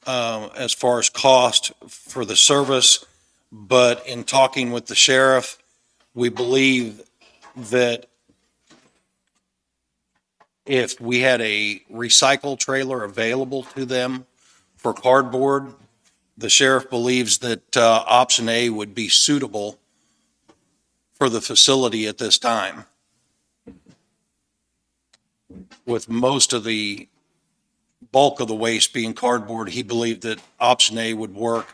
as far as cost for the service. But in talking with the sheriff, we believe that if we had a recycle trailer available to them for cardboard, the sheriff believes that option A would be suitable for the facility at this time. With most of the bulk of the waste being cardboard, he believed that option A would work.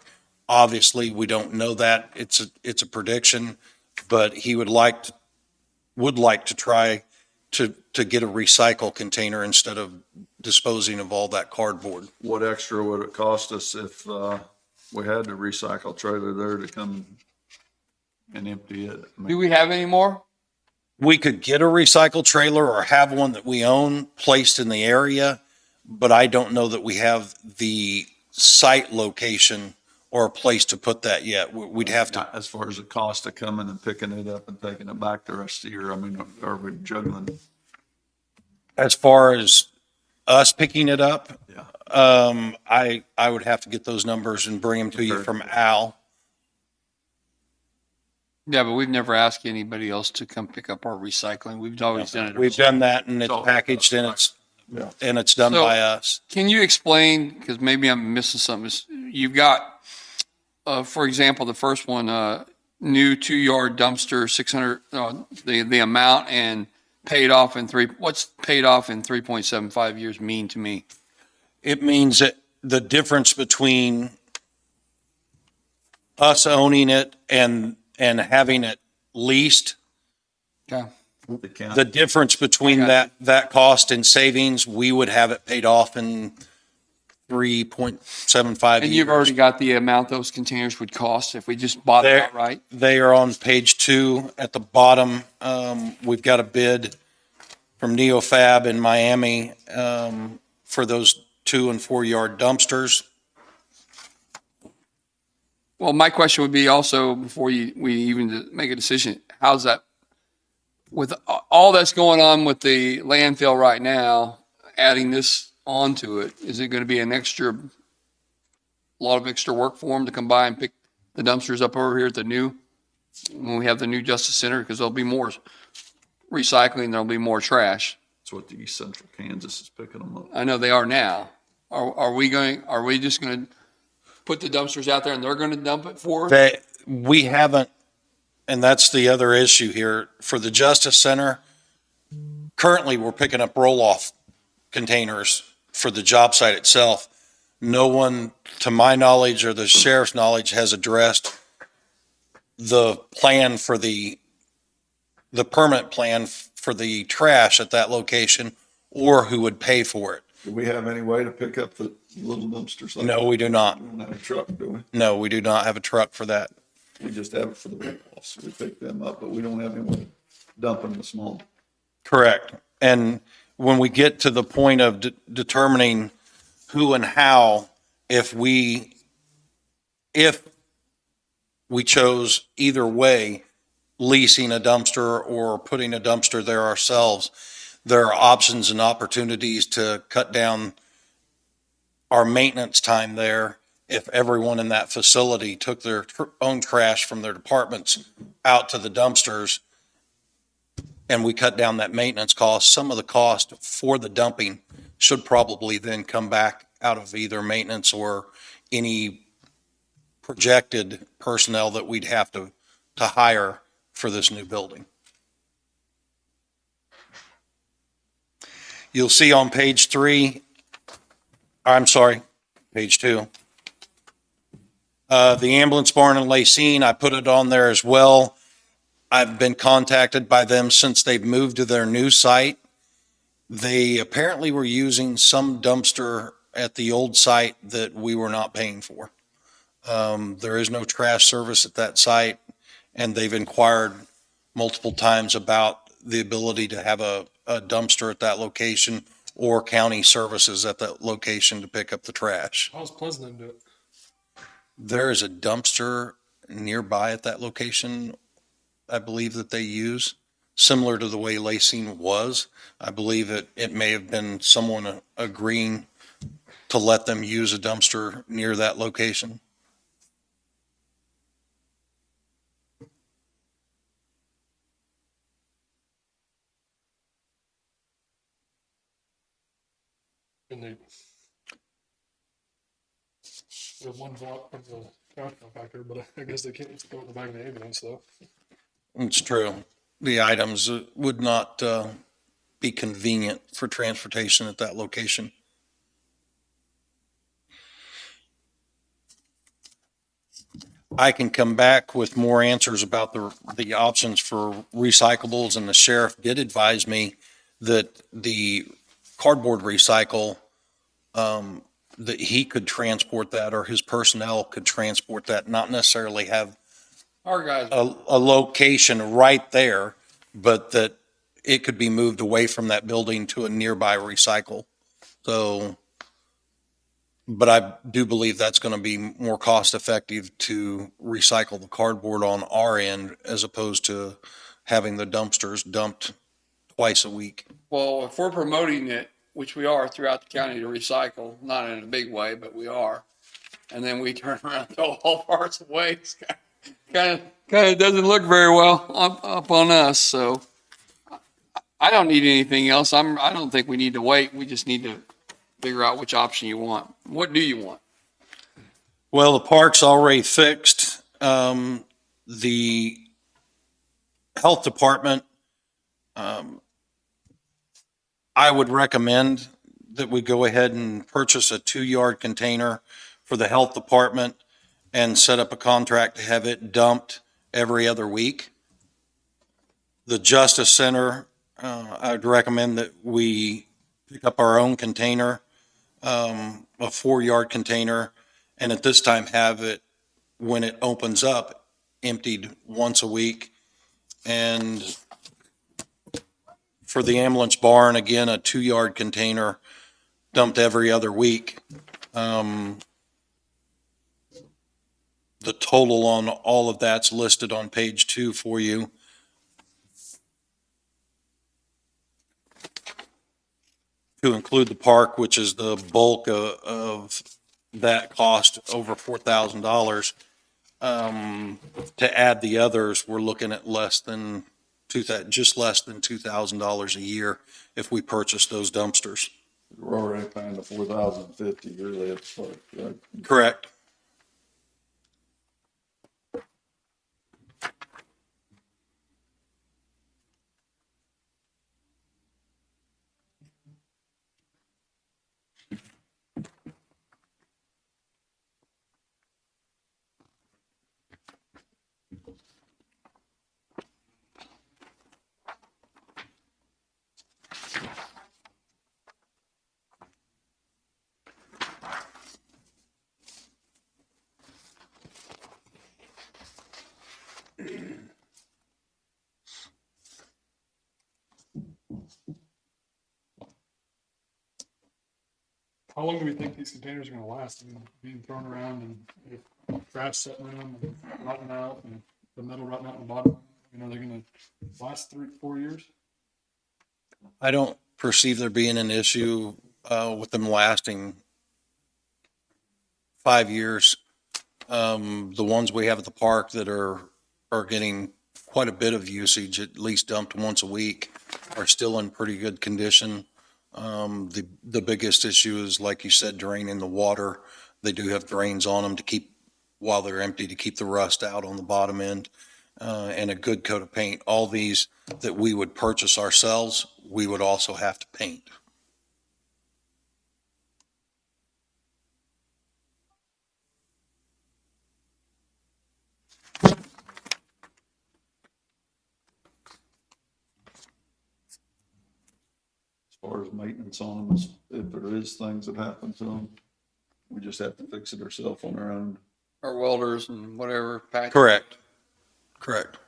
Obviously, we don't know that. It's a prediction, but he would like to try to get a recycle container instead of disposing of all that cardboard. What extra would it cost us if we had the recycle trailer there to come and empty it? I mean, Do we have any more? We could get a recycle trailer or have one that we own placed in the area, but I don't know that we have the site location or a place to put that yet. We'd have to, as far as the cost of coming and picking it up and taking it back the rest of the year, I mean, are we juggling? as far as us picking it up, Yeah. I would have to get those numbers and bring them to you Okay. from Al. Yeah, but we've never asked anybody else to come pick up our recycling. We've always done it. We've done that and it's packaged and it's done So- by us. Can you explain, because maybe I'm missing something, you've got, for example, the first one, new 2-yard dumpster, 600, the amount and paid off in what's paid off in 3.75 years mean to me? It means that the difference between us owning it and having it leased, Okay. the difference between that cost and savings, we would have it paid off in 3.75 And years. you've already got the amount those containers would cost if we just bought it There- outright? They are on page 2 at the bottom. We've got a bid from NeoFab in Miami for those 2 and 4 yard dumpsters. Well, my question would be also, before we even make a decision, how's that, with all that's going on with the landfill right now, adding this onto it, is it going to be a lot of extra work for them to come by and pick the dumpsters up over here at when we have the new Justice Center? Because there'll be more recycling, there'll be more trash. That's what the East Central Kansas is picking them up. I know they are now. Are we just going to put the dumpsters out there and they're going to dump it for us? We haven't, and that's the other issue here. For the Justice Center, currently we're picking up roll-off containers for the job site itself. No one, to my knowledge or the sheriff's knowledge, has addressed the plan for the permanent plan for the trash at that location or who would pay for it. Do we have any way to pick up the little dumpsters? Like No, we do not. We don't have a truck, do we? No, we do not have a truck for that. We just have it for the roll-offs. We pick them up, but we don't have any way of dumping the small. Correct. And when we get to the point of determining who and how, if we chose either way, leasing a dumpster or putting a dumpster there ourselves, there are options and opportunities to cut down our maintenance time there if everyone in that facility took their own trash from their departments out to the dumpsters and we cut down that maintenance cost. Some of the cost for the dumping should probably then come back out of either maintenance or any projected personnel that we'd have to hire for this new building. You'll see on page 3, I'm sorry, page 2. The ambulance barn in Lacine, I put it on there as well. I've been contacted by them since they've moved to their new site. They apparently were using some dumpster at the old site that we were not paying for. There is no trash service at that site, and they've inquired multiple times about the ability to have a dumpster at that location or county services at that location to pick up the trash. How's Pleasant do it? There is a dumpster nearby at that location, I believe, that they use, similar to the way Lacine was. I believe it may have been someone agreeing to let them use a dumpster near that location. And they have one block from the trash compactor, but I guess they can't throw it in the back of the ambulance though. It's true. The items would not be convenient for transportation at that location. I can come back with more answers about the options for recyclables, and the sheriff did advise me that the cardboard recycle, that he could transport that, or his personnel could transport that, not necessarily have Our guys, a location right there, but that it could be moved away from that building to a nearby recycle. So, but I do believe that's going to be more cost effective to recycle the cardboard on our end as opposed to having the dumpsters dumped twice a week. well, if we're promoting it, which we are throughout the county to recycle, not in a big way, but we are. And then we turn around and throw all parts away. It's kind of doesn't look very well up on us. So I don't need anything else. I don't think we need to wait. We just need to figure out which option you want. What do you want? Well, the park's already fixed. The health department, I would recommend that we go ahead and purchase a 2-yard container for the health department and set up a contract to have it dumped every other week. The Justice Center, I would recommend that we pick up our own container, a 4-yard container, and at this time have it, when it opens up, emptied once a week. And for the ambulance barn, again, a 2-yard container dumped every other week. The total on all of that's listed on page 2 for you. To include the park, which is the bulk of that cost, over $4,000. To add the others, we're looking at just less than $2,000 a year if we purchase those dumpsters. We're already paying the $4,050 yearly at the park, right? Correct. How long do we think these containers are gonna last? I mean, being thrown around and if trash sitting in them and rotting out and the metal rotting out in the bottom, you know, they're gonna last 3-4 years? I don't perceive there being an issue with them lasting 5 years. The ones we have at the park that are getting quite a bit of usage, at least dumped once a week, are still in pretty good condition. The biggest issue is, like you said, draining the water. They do have drains on them to keep, while they're empty, to keep the rust out on the bottom end, and a good coat of paint. All these that we would purchase ourselves, we would also have to paint. As far as maintenance on them, if there is things that happen to them, we just have to fix it ourselves on our own. Our welders and whatever. Patch. Correct. Correct.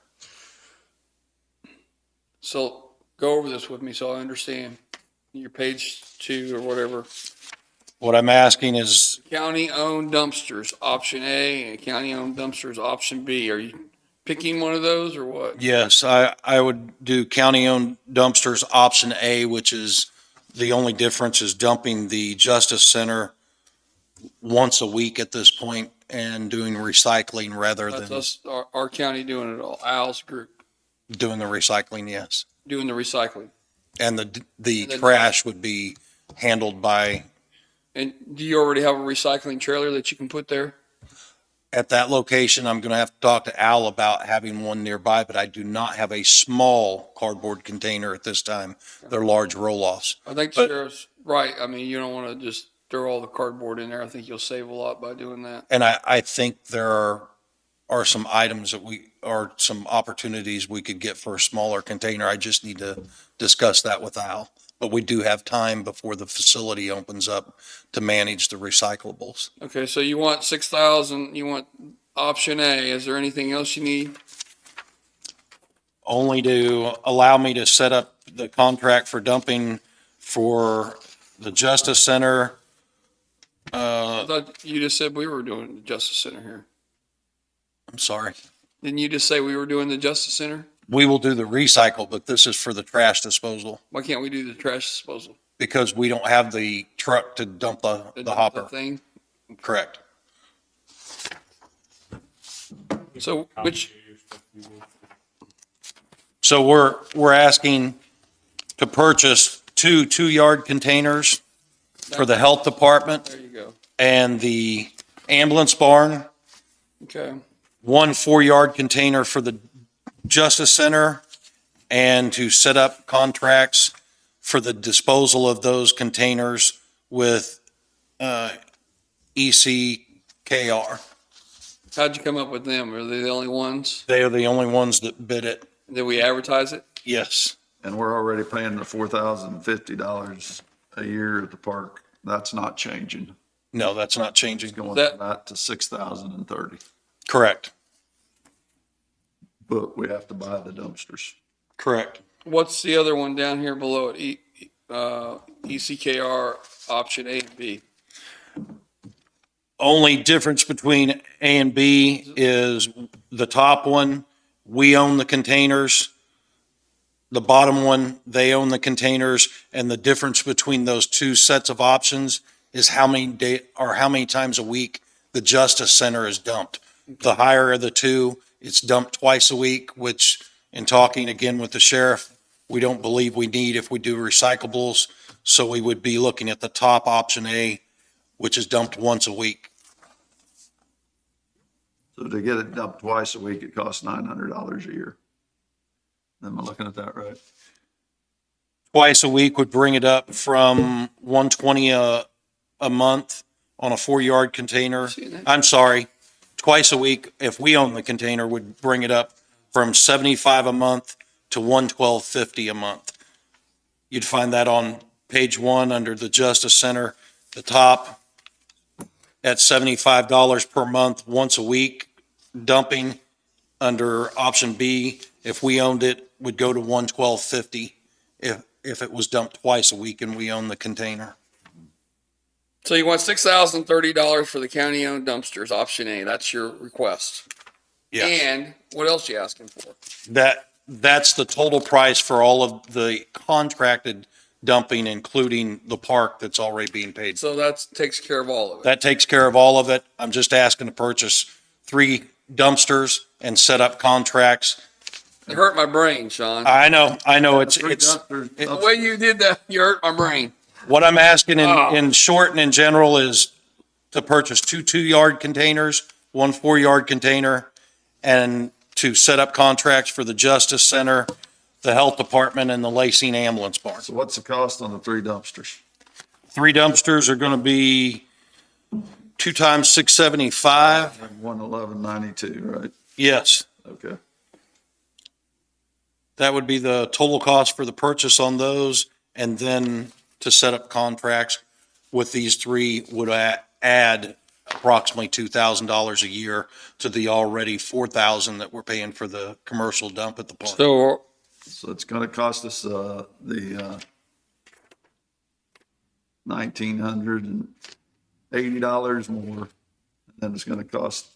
So go over this with me so I understand. Your page 2 or whatever. What I'm asking is, County-owned dumpsters, option A, and county-owned dumpsters, option B. Are you picking one of those or what? yes, I would do county-owned dumpsters, option A, which is, the only difference is dumping the Justice Center once a week at this point and doing recycling rather That's than us, our county doing it all. Al's group doing the recycling, yes. doing the recycling. And the And then- trash would be handled by, And do you already have a recycling trailer that you can put there? at that location, I'm going to have to talk to Al about having one nearby, but I do not have a small cardboard container at this time. They're large roll-offs. I think the sheriff's right. I mean, you don't want to just throw all the cardboard in there. I think you'll save a lot by doing that. And I think there are some items or some opportunities we could get for a smaller container. I just need to discuss that with Al. But we do have time before the facility opens up to manage the recyclables. Okay, so you want 6,000, you want option A. Is there anything else you need? Only to allow me to set up the contract for dumping for the Justice Center. I thought you just said we were doing the Justice Center here. I'm sorry. Didn't you just say we were doing the Justice Center? We will do the recycle, but this is for the trash disposal Why can't we do the trash disposal? because we don't have the truck to dump the hopper. Thing? Correct. So which, So we're asking to purchase two 2-yard containers for the health department there you go. and the ambulance barn, Okay. one 4-yard container for the Justice Center, and to set up contracts for the disposal of those containers with ECKR. How'd you come up with them? Are they the only ones? They are the only ones that bid it. Did we advertise it? Yes. And we're already paying the $4,050 a year at the park. That's not changing. No, that's not changing. It's going That- from that to 6,030. Correct. But we have to buy the dumpsters. Correct. What's the other one down here below it? ECKR option A and B. Only difference between A and B is the top one, we own the containers. The bottom one, they own the containers. And the difference between those two sets of options is how many times a week the Justice Center is dumped. The higher of the two, it's dumped twice a week, which, in talking again with the sheriff, we don't believe we need if we do recyclables. So we would be looking at the top option A, which is dumped once a week. So to get it dumped twice a week, it costs $900 a year. Am I looking at that right? Twice a week would bring it up from 120 a month on a 4-yard container. See that? I'm sorry, twice a week, if we own the container, would bring it up from 75 a month to 112.50 a month. You'd find that on page 1 under the Justice Center, the top at $75 per month, once a week. Dumping under option B, if we owned it, would go to 112.50 if it was dumped twice a week and we own the container. So you want $6,030 for the county-owned dumpsters, option A. That's your request. Yes. And what else you asking for? That that's the total price for all of the contracted dumping, including the park that's already being paid. So that takes care of all of it. That takes care of all of it. I'm just asking to purchase 3 dumpsters and set up contracts. You hurt my brain, Sean. I know, it's, Three it's, dumpsters, The way you did that, you hurt my brain. what I'm asking Oh. in short and in general is to purchase 2 2-yard containers, 1 4-yard container, and to set up contracts for the Justice Center, the Health Department, and the Lacey Ambulance Barn. So what's the cost on the 3 dumpsters? 3 dumpsters are gonna be 2 times 675. 111.92, right? Yes, Okay. that would be the total cost for the purchase on those. And then to set up contracts with these 3 would add approximately $2,000 a year to the already $4,000 that we're paying for the commercial dump at the park. So So it's gonna cost us, the, $1,980 more. And then it's gonna cost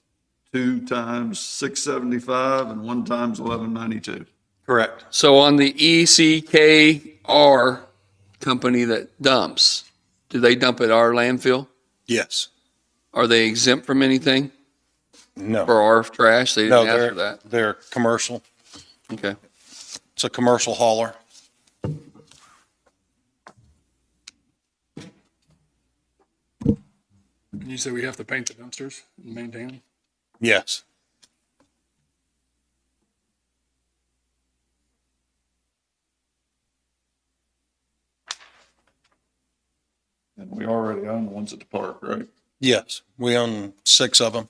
2 times 675 and 1 times 1192. Correct. So on the ECKR company that dumps, do they dump at our landfill? Yes. Are they exempt from anything No. for our trash? They No, didn't ask for that. they're commercial. Okay. It's a commercial hauler. You say we have to paint the dumpsters and maintain them? Yes. And we already own the ones at the park, right? Yes. We own 6 of them.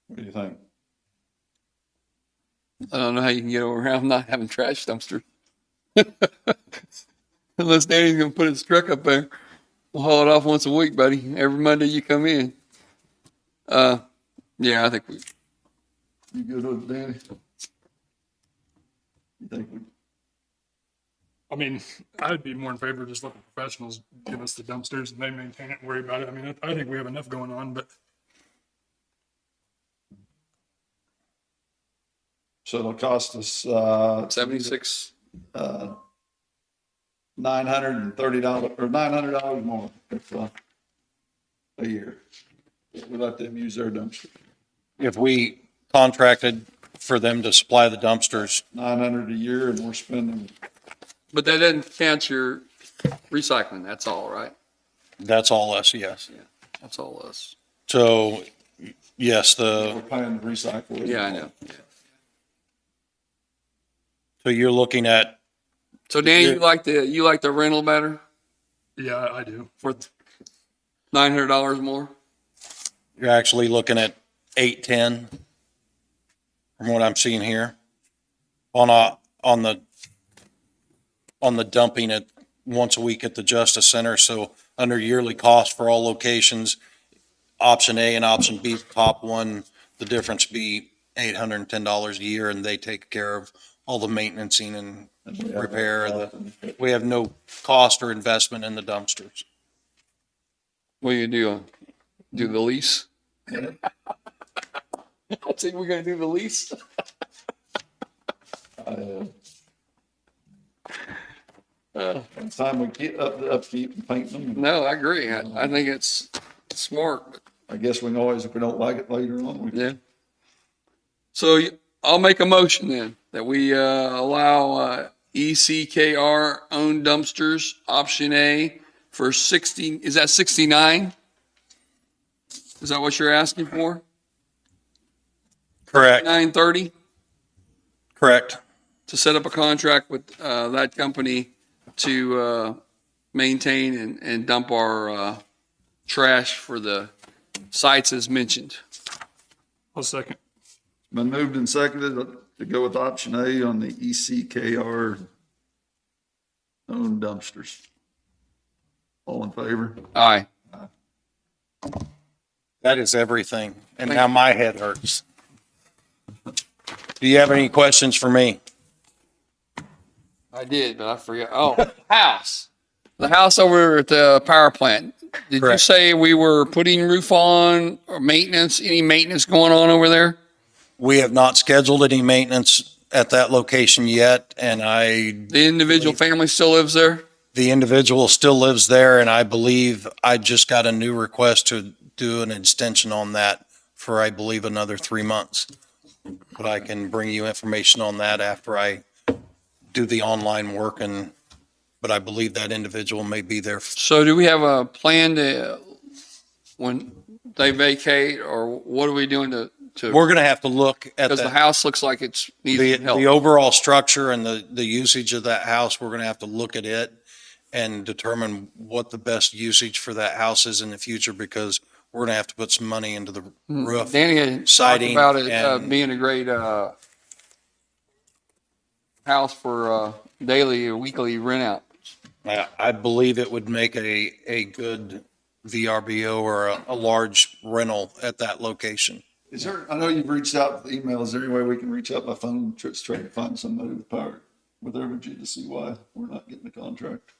What do you think? I don't know how you can get around not having trash dumpsters. Unless Danny's gonna put his truck up there. We'll haul it off once a week, buddy. Every Monday you come in. Yeah, I think we, You good with it, Danny? You think we, I mean, I'd be more in favor of just letting professionals give us the dumpsters and they maintain it and worry about it. I mean, I think we have enough going on, but so it'll cost us, 76. $930 or $900 more if, a year. We let them use their dumpster. If we contracted for them to supply the dumpsters, 900 a year and we're spending, But that doesn't count your recycling. That's all, right? that's all us, yes. That's all us. So, yes, we're paying to recycle. Yeah, I know. Yeah. so you're looking at, So Danny, you like the rental better yeah, I do. for $900 more? you're actually looking at 810 from what I'm seeing here on the dumping at once a week at the Justice Center. So under yearly cost for all locations, option A and option B, top one, the difference be $810 a year, and they take care of all the maintenancing and repair. We have no cost or investment in the dumpsters. What do you do? Do the lease? I think we're gonna do the lease. It's time we get up the upkeep and paint them. No, I agree. I think it's smart. I guess we can always, if we don't like it later on, we Yeah. So I'll make a motion then that we allow ECKR owned dumpsters, option A for 60, is that 69? Is that what you're asking for? Correct, 930 correct. to set up a contract with that company to maintain and dump our trash for the sites as mentioned. I'll second. been moved and seconded to go with option A on the ECKR owned dumpsters. All in favor? Aye. That is everything. And now my head hurts. Do you have any questions for me? I did, but I forgot. Oh, house. The house over at the power plant. Did you Correct. say we were putting roof on or maintenance? Any maintenance going on over there? We have not scheduled any maintenance at that location yet, and The individual family still lives there? the individual still lives there, and I believe I just got a new request to do an extension on that for, I believe, another 3 months. But I can bring you information on that after I do the online work, but I believe that individual may be there. So do we have a plan to, when they vacate, or what are we doing to, We're going to have to look at because the that. house looks like it's needs The, some help. the overall structure and the usage of that house, we're going to have to look at it and determine what the best usage for that house is in the future, because we're going to have to put some money into the roof. Danny had talked siding about it and- being a great house for daily or weekly rent out. I believe it would make a good VRBO or a large rental at that location. Is there, I know you've reached out with email, is there any way we can reach out by phone, try to find somebody with power, with Evergy to see why we're not getting the contract?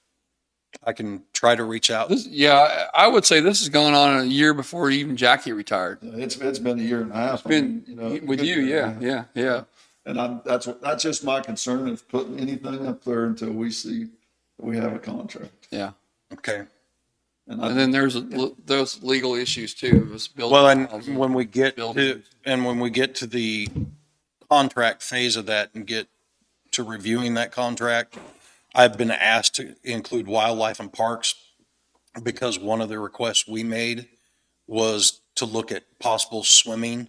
I can try to reach out. Yeah, I would say this is going on a year before even Jackie retired. It's been a year and a half. It's been I mean, you know, with good you, year yeah, and a half. yeah. And that's just my concern of putting anything up there until we see that we have a contract. Yeah. Okay. And And then there's those legal issues too. Of us building Well, and houses. when we get to, Buildings. and when we get to the contract phase of that and get to reviewing that contract, I've been asked to include wildlife and parks, because one of the requests we made was to look at possible swimming,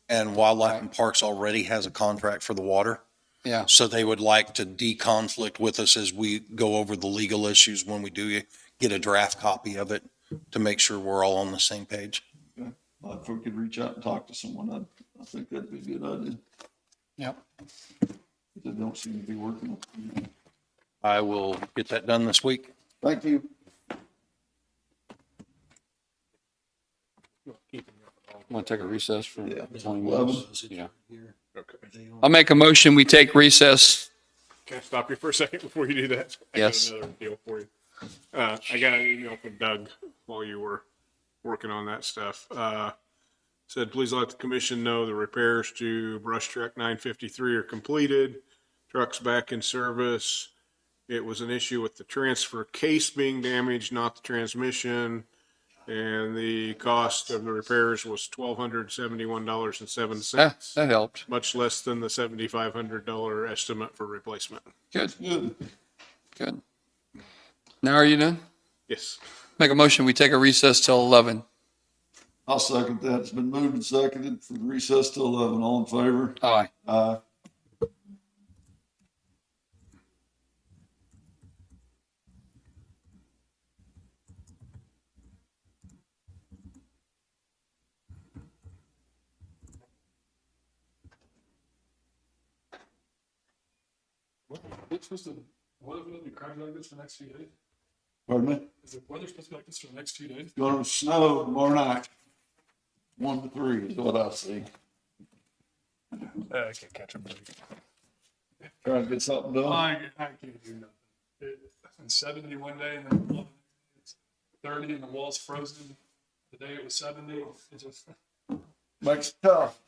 and wildlife and parks already has a contract for the water. Yeah. So they would like to de-conflict with us as we go over the legal issues when we do get a draft copy of it, to make sure we're all on the same page. if we could reach out and talk to someone, I think that'd be a good idea. Yep. They don't seem to be working. I will get that done this week. Thank you. Want to take a recess for Yeah. 20 11. minutes? Yeah. Okay. I'll make a motion. We take recess. Can I stop you for a second before you do that? I got Yes. another deal for you. I got an email from Doug while you were working on that stuff. Said, please let the commission know the repairs to brush truck 953 are completed. Truck's back in service. It was an issue with the transfer case being damaged, not the transmission. And the cost of the repairs was $1,271.07. That helped. Much less than the $7,500 estimate for replacement. Good. Good. Good. Now are you done? Yes. Make a motion. We take a recess till 11. I'll second that. It's been moved and seconded for recess till 11. All in favor? Aye. Aye. It's supposed to, what if it'll be crappy like this for the next few days? Pardon me? Is the weather supposed to be like this for the next 2 days? Gonna snow tomorrow night. 1 to 3 is what I see. I can't catch a break. Trying to get something done. I can't do nothing. It's 70 one day and then it's 30 and the wall's frozen. The day it was 70, it just. Makes it tough.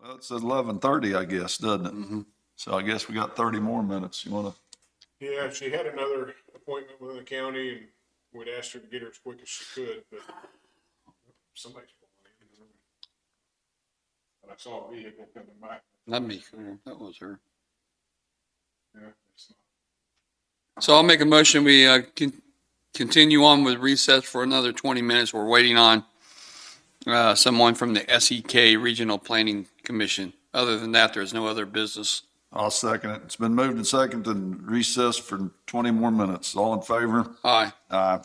Well, it says 11:30, I guess, doesn't it? So I guess we got 30 more minutes. You wanna? Yeah, she had another appointment within the county and we'd asked her to get her as quick as she could, but somebody's pulling in. And I saw a vehicle coming back. That'd be cool. That was her. Yeah, it's not. So I'll make a motion, we continue on with recess for another 20 minutes. We're waiting on someone from the SEK Regional Planning Commission. Other than that, there's no other business. I'll second it. It's been moved and seconded and recessed for 20 more minutes. All in favor? Aye. Aye.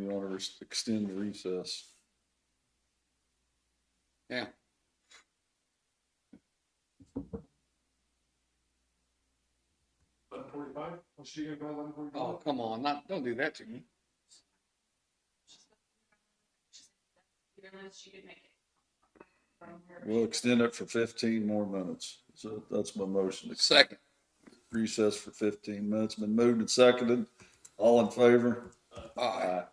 you want to extend the recess? Yeah. Oh, come on, don't do that to me. We'll extend it for 15 more minutes. So that's my motion. Second. Recess for 15 minutes. Been moved and seconded. All in favor? Aye.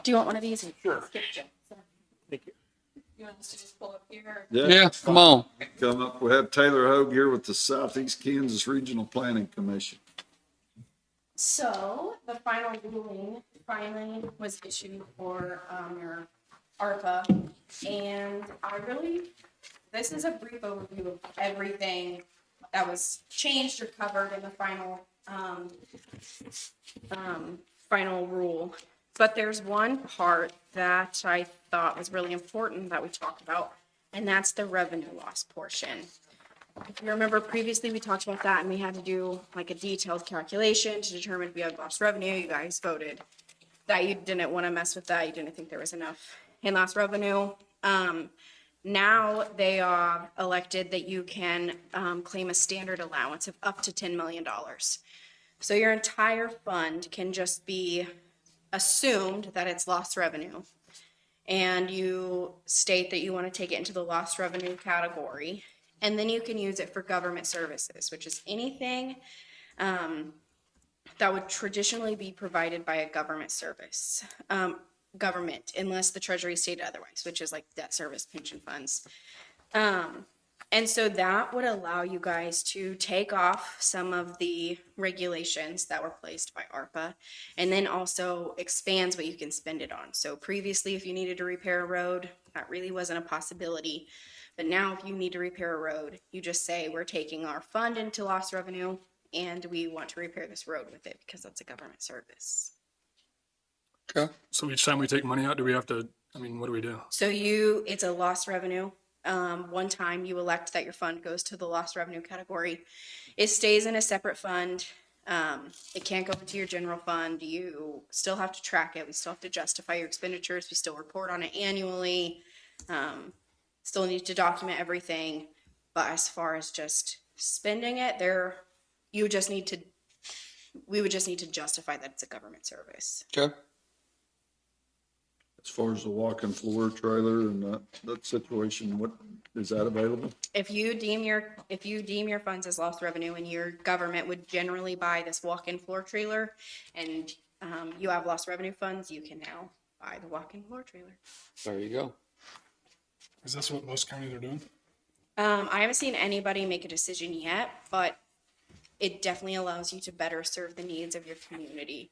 Do you want one of these? Sure. Thank you. You want us to just pull up here? Yeah, come on. Come up, we have Taylor Hogue here with the Southeast Kansas Regional Planning Commission. So the final ruling finally was issued for your ARPA. And this is a brief overview of everything that was changed or covered in the final rule. But there's one part that I thought was really important that we talked about, and that's the revenue loss portion. If you remember previously, we talked about that and we had to do like a detailed calculation to determine if we had lost revenue. You guys voted that you didn't want to mess with that. You didn't think there was enough in lost revenue. Now they are elected that you can claim a standard allowance of up to $10 million. So your entire fund can just be assumed that it's lost revenue. And you state that you want to take it into the lost revenue category. And then you can use it for government services, which is anything that would traditionally be provided by a government service, government, unless the Treasury stated otherwise, which is like debt service, pension funds. And so that would allow you guys to take off some of the regulations that were placed by ARPA, and then also expands what you can spend it on. So previously, if you needed to repair a road, that really wasn't a possibility. But now if you need to repair a road, you just say, we're taking our fund into lost revenue and we want to repair this road with it because that's a government service. Okay. So each time we take money out, do we have to, I mean, what do we do? So it's a lost revenue. One time you elect that your fund goes to the lost revenue category. It stays in a separate fund. It can't go into your general fund. You still have to track it. We still have to justify your expenditures. We still report on it annually. Still need to document everything. But as far as just spending it, we would just need to justify that it's a government service. Okay. As far as the walk-in floor trailer and that situation, what, is that available? If you deem your funds as lost revenue and your government would generally buy this walk-in floor trailer and you have lost revenue funds, you can now buy the walk-in floor trailer. There you go. Is this what most counties are doing? I haven't seen anybody make a decision yet, but it definitely allows you to better serve the needs of your community.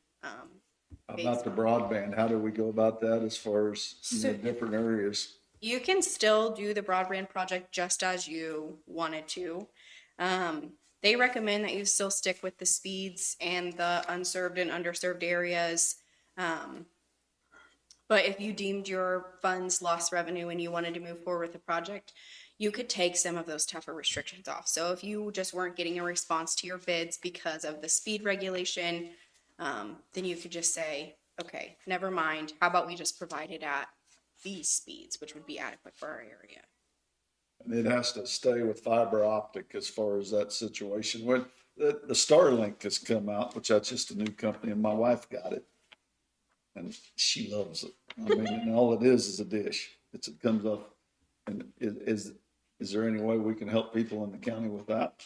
About the broadband, how do we go about that as far as different areas? You can still do the broadband project just as you wanted to. They recommend that you still stick with the speeds and the unserved and underserved areas. But if you deemed your funds lost revenue and you wanted to move forward with the project, you could take some of those tougher restrictions off. So if you just weren't getting a response to your bids because of the speed regulation, then you could just say, okay, never mind. How about we just provide it at these speeds, which would be adequate for our area. And it has to stay with fiber optic as far as that situation. When the Starlink has come out, which that's just a new company, and my wife got it. And she loves it. I mean, and all it is a dish. It comes up. And is there any way we can help people in the county with that?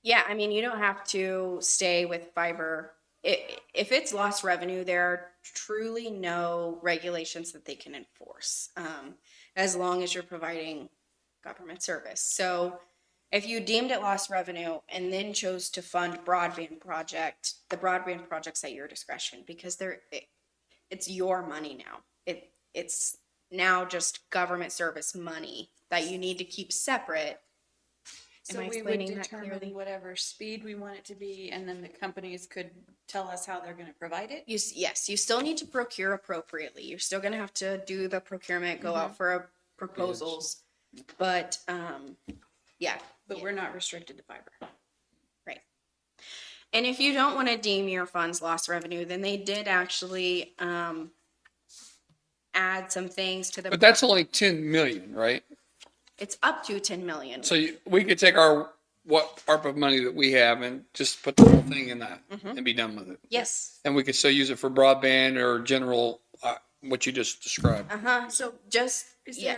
Yeah, I mean, you don't have to stay with fiber. If it's lost revenue, there are truly no regulations that they can enforce, as long as you're providing government service. So if you deemed it lost revenue and then chose to fund the broadband project's at your discretion, because it's your money now. It's now just government service money that you need to keep separate. Am So I we would explaining that clearly? determine whatever speed we want it to be, and then the companies could tell us how they're gonna provide it? Yes, you still need to procure appropriately. You're still gonna have to do the procurement, go out for proposals, but, yeah. But we're not restricted to fiber. Right. And if you don't want to deem your funds lost revenue, then they did actually, add some things to the. But that's only 10 million, right? It's up to 10 million. So we could take what ARPA money that we have and just put the whole thing in that and be done with it. Yes. And we could still use it for broadband or general, what you just described. So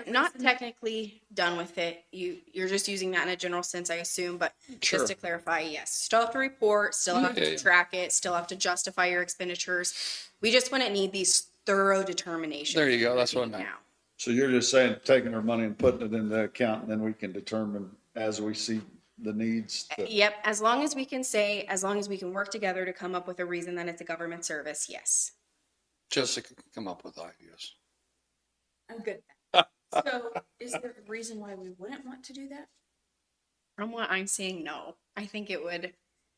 not technically done with it. You're just using that in a general sense, I assume, but Sure. just to clarify, yes, still have to report, still have Yeah. to track it, still have to justify your expenditures. We just wouldn't need these thorough determination. There you go, of that's what I everything meant. now. So you're just saying taking our money and putting it in the account, and then we can determine as we see the needs. Yep, as long as we can say, as long as we can work together to come up with a reason that it's a government service, yes. Jessica can come up with ideas. I'm good. So is there a reason why we wouldn't want to do that? From what I'm seeing, no. I think it would,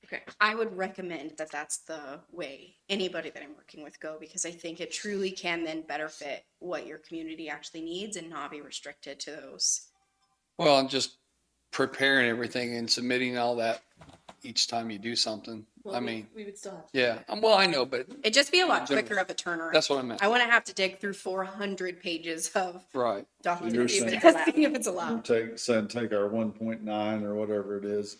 Okay. I would recommend that that's the way anybody that I'm working with go, because I think it truly can then better fit what your community actually needs and not be restricted to those. Well, and just preparing everything and submitting all that each time you do something. I mean, we would still have. yeah, well, I know, but It'd just be a lot General. quicker of a turnaround. that's what I meant. I wouldn't have to dig through 400 pages of Right. documents saying- to see if it's We're allowed. take our 1.9 or whatever it is,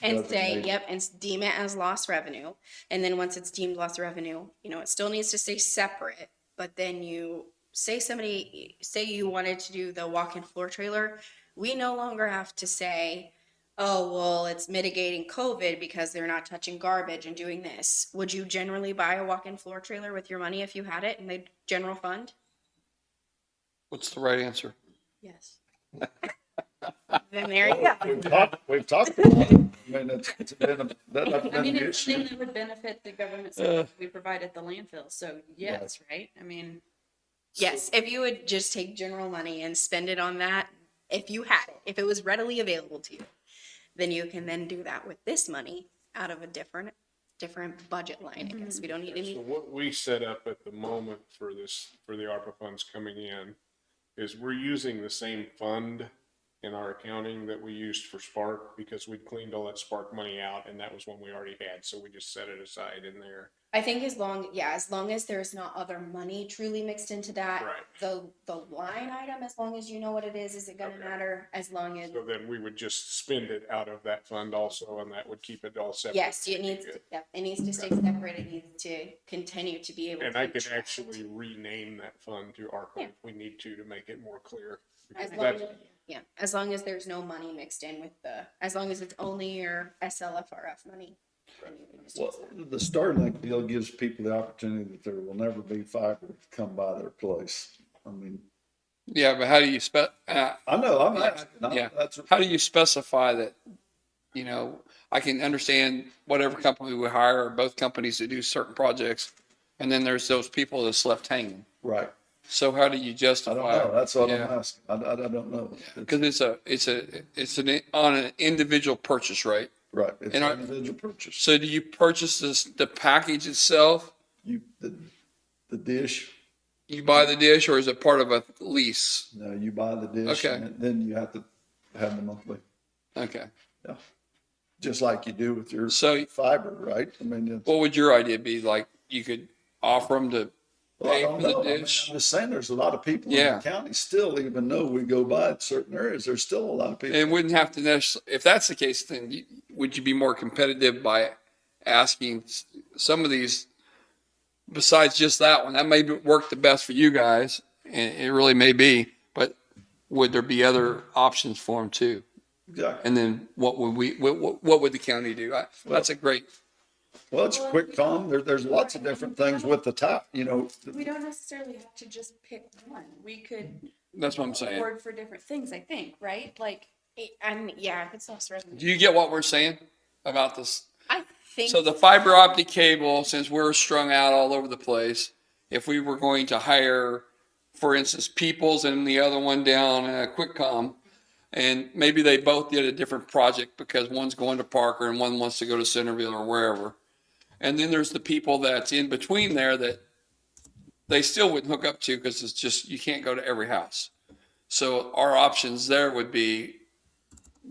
And say, designate it. yep, and deem it as lost revenue. And then once it's deemed lost revenue, you know, it still needs to stay separate. But then you say say you wanted to do the walk-in floor trailer, we no longer have to say, oh, well, it's mitigating COVID because they're not touching garbage and doing this. Would you generally buy a walk-in floor trailer with your money if you had it in the general fund? What's the right answer? Yes. Then there you go. we've talked about it. I mean, it's been, that's I been mean, an it's issue. something that would benefit the government service we provide at the landfill, so yes, right? I mean, Yes, if you would just take general money and spend it on that, if you had it, if it was readily available to you, then you can then do that with this money out of a different budget line, I guess. We don't need So any, what we set up at the moment for this, for the ARPA funds coming in, is we're using the same fund in our accounting that we used for Spark, because we'd cleaned all that Spark money out, and that was one we already had, so we just set it aside in there. I think as long as there's not other money truly mixed into that, Right. the line item, as long as you know what it is it gonna Okay. matter? As long as, So then we would just spend it out of that fund also, and that would keep it all separate. yes, it needs to, yep, it needs to stay separate, it needs to continue to be able to. And I could track. actually rename that fund to ARPA Yeah. if we need to make it more clear. As Because long that's- as, yeah, as long as there's no money mixed in with as long as it's only your SLFRF money. then you can just use Well, that. the Starlink deal gives people the opportunity that there will never be fiber to come by their place. I mean, Yeah, but how do you I know, I'm Yeah, asking, yeah. that's, how do you specify that, you know, I can understand whatever company we hire or both companies to do certain projects, and then there's those people that's left hanging. right. So how do you I justify? don't know, that's what I'm Yeah. asking. I don't know. Because on an individual purchase, right? Right, it's And an individual purchase. So do you purchase the package itself? The dish, You buy the dish, or is it part of a lease? no, you buy the dish, Okay. and then you have to have the monthly, Okay. just like you do with your So fiber, right? I mean, it's. what would your idea be? Like, you could offer them to Well, I pay don't for the know. I mean, dish? I'm just saying, there's a lot of people in Yeah. the county still, even though we go by certain areas, there's still a lot of people. It wouldn't have to necessarily, if that's the case, then would you be more competitive by asking some of these, besides just that one, that may work the best for you guys, and it really may be, but would there be other options for them too? Exactly. And then what would the county do? That's a great, Well, it's quick calm. There's lots of different things with the top, you know. we don't necessarily have to just pick one. We could that's what I'm saying. award for different things, I think, right? Like, And yeah, it's lost revenue. Do you get what we're saying about this? I think. So the fiber optic cable, since we're strung out all over the place, if we were going to hire, for instance, Peoples and the other one down QuickCom, and maybe they both did a different project because one's going to Parker and one wants to go to Centerville or wherever. And then there's the people that's in between there that they still wouldn't hook up to because it's just, you can't go to every house. So our options there would be,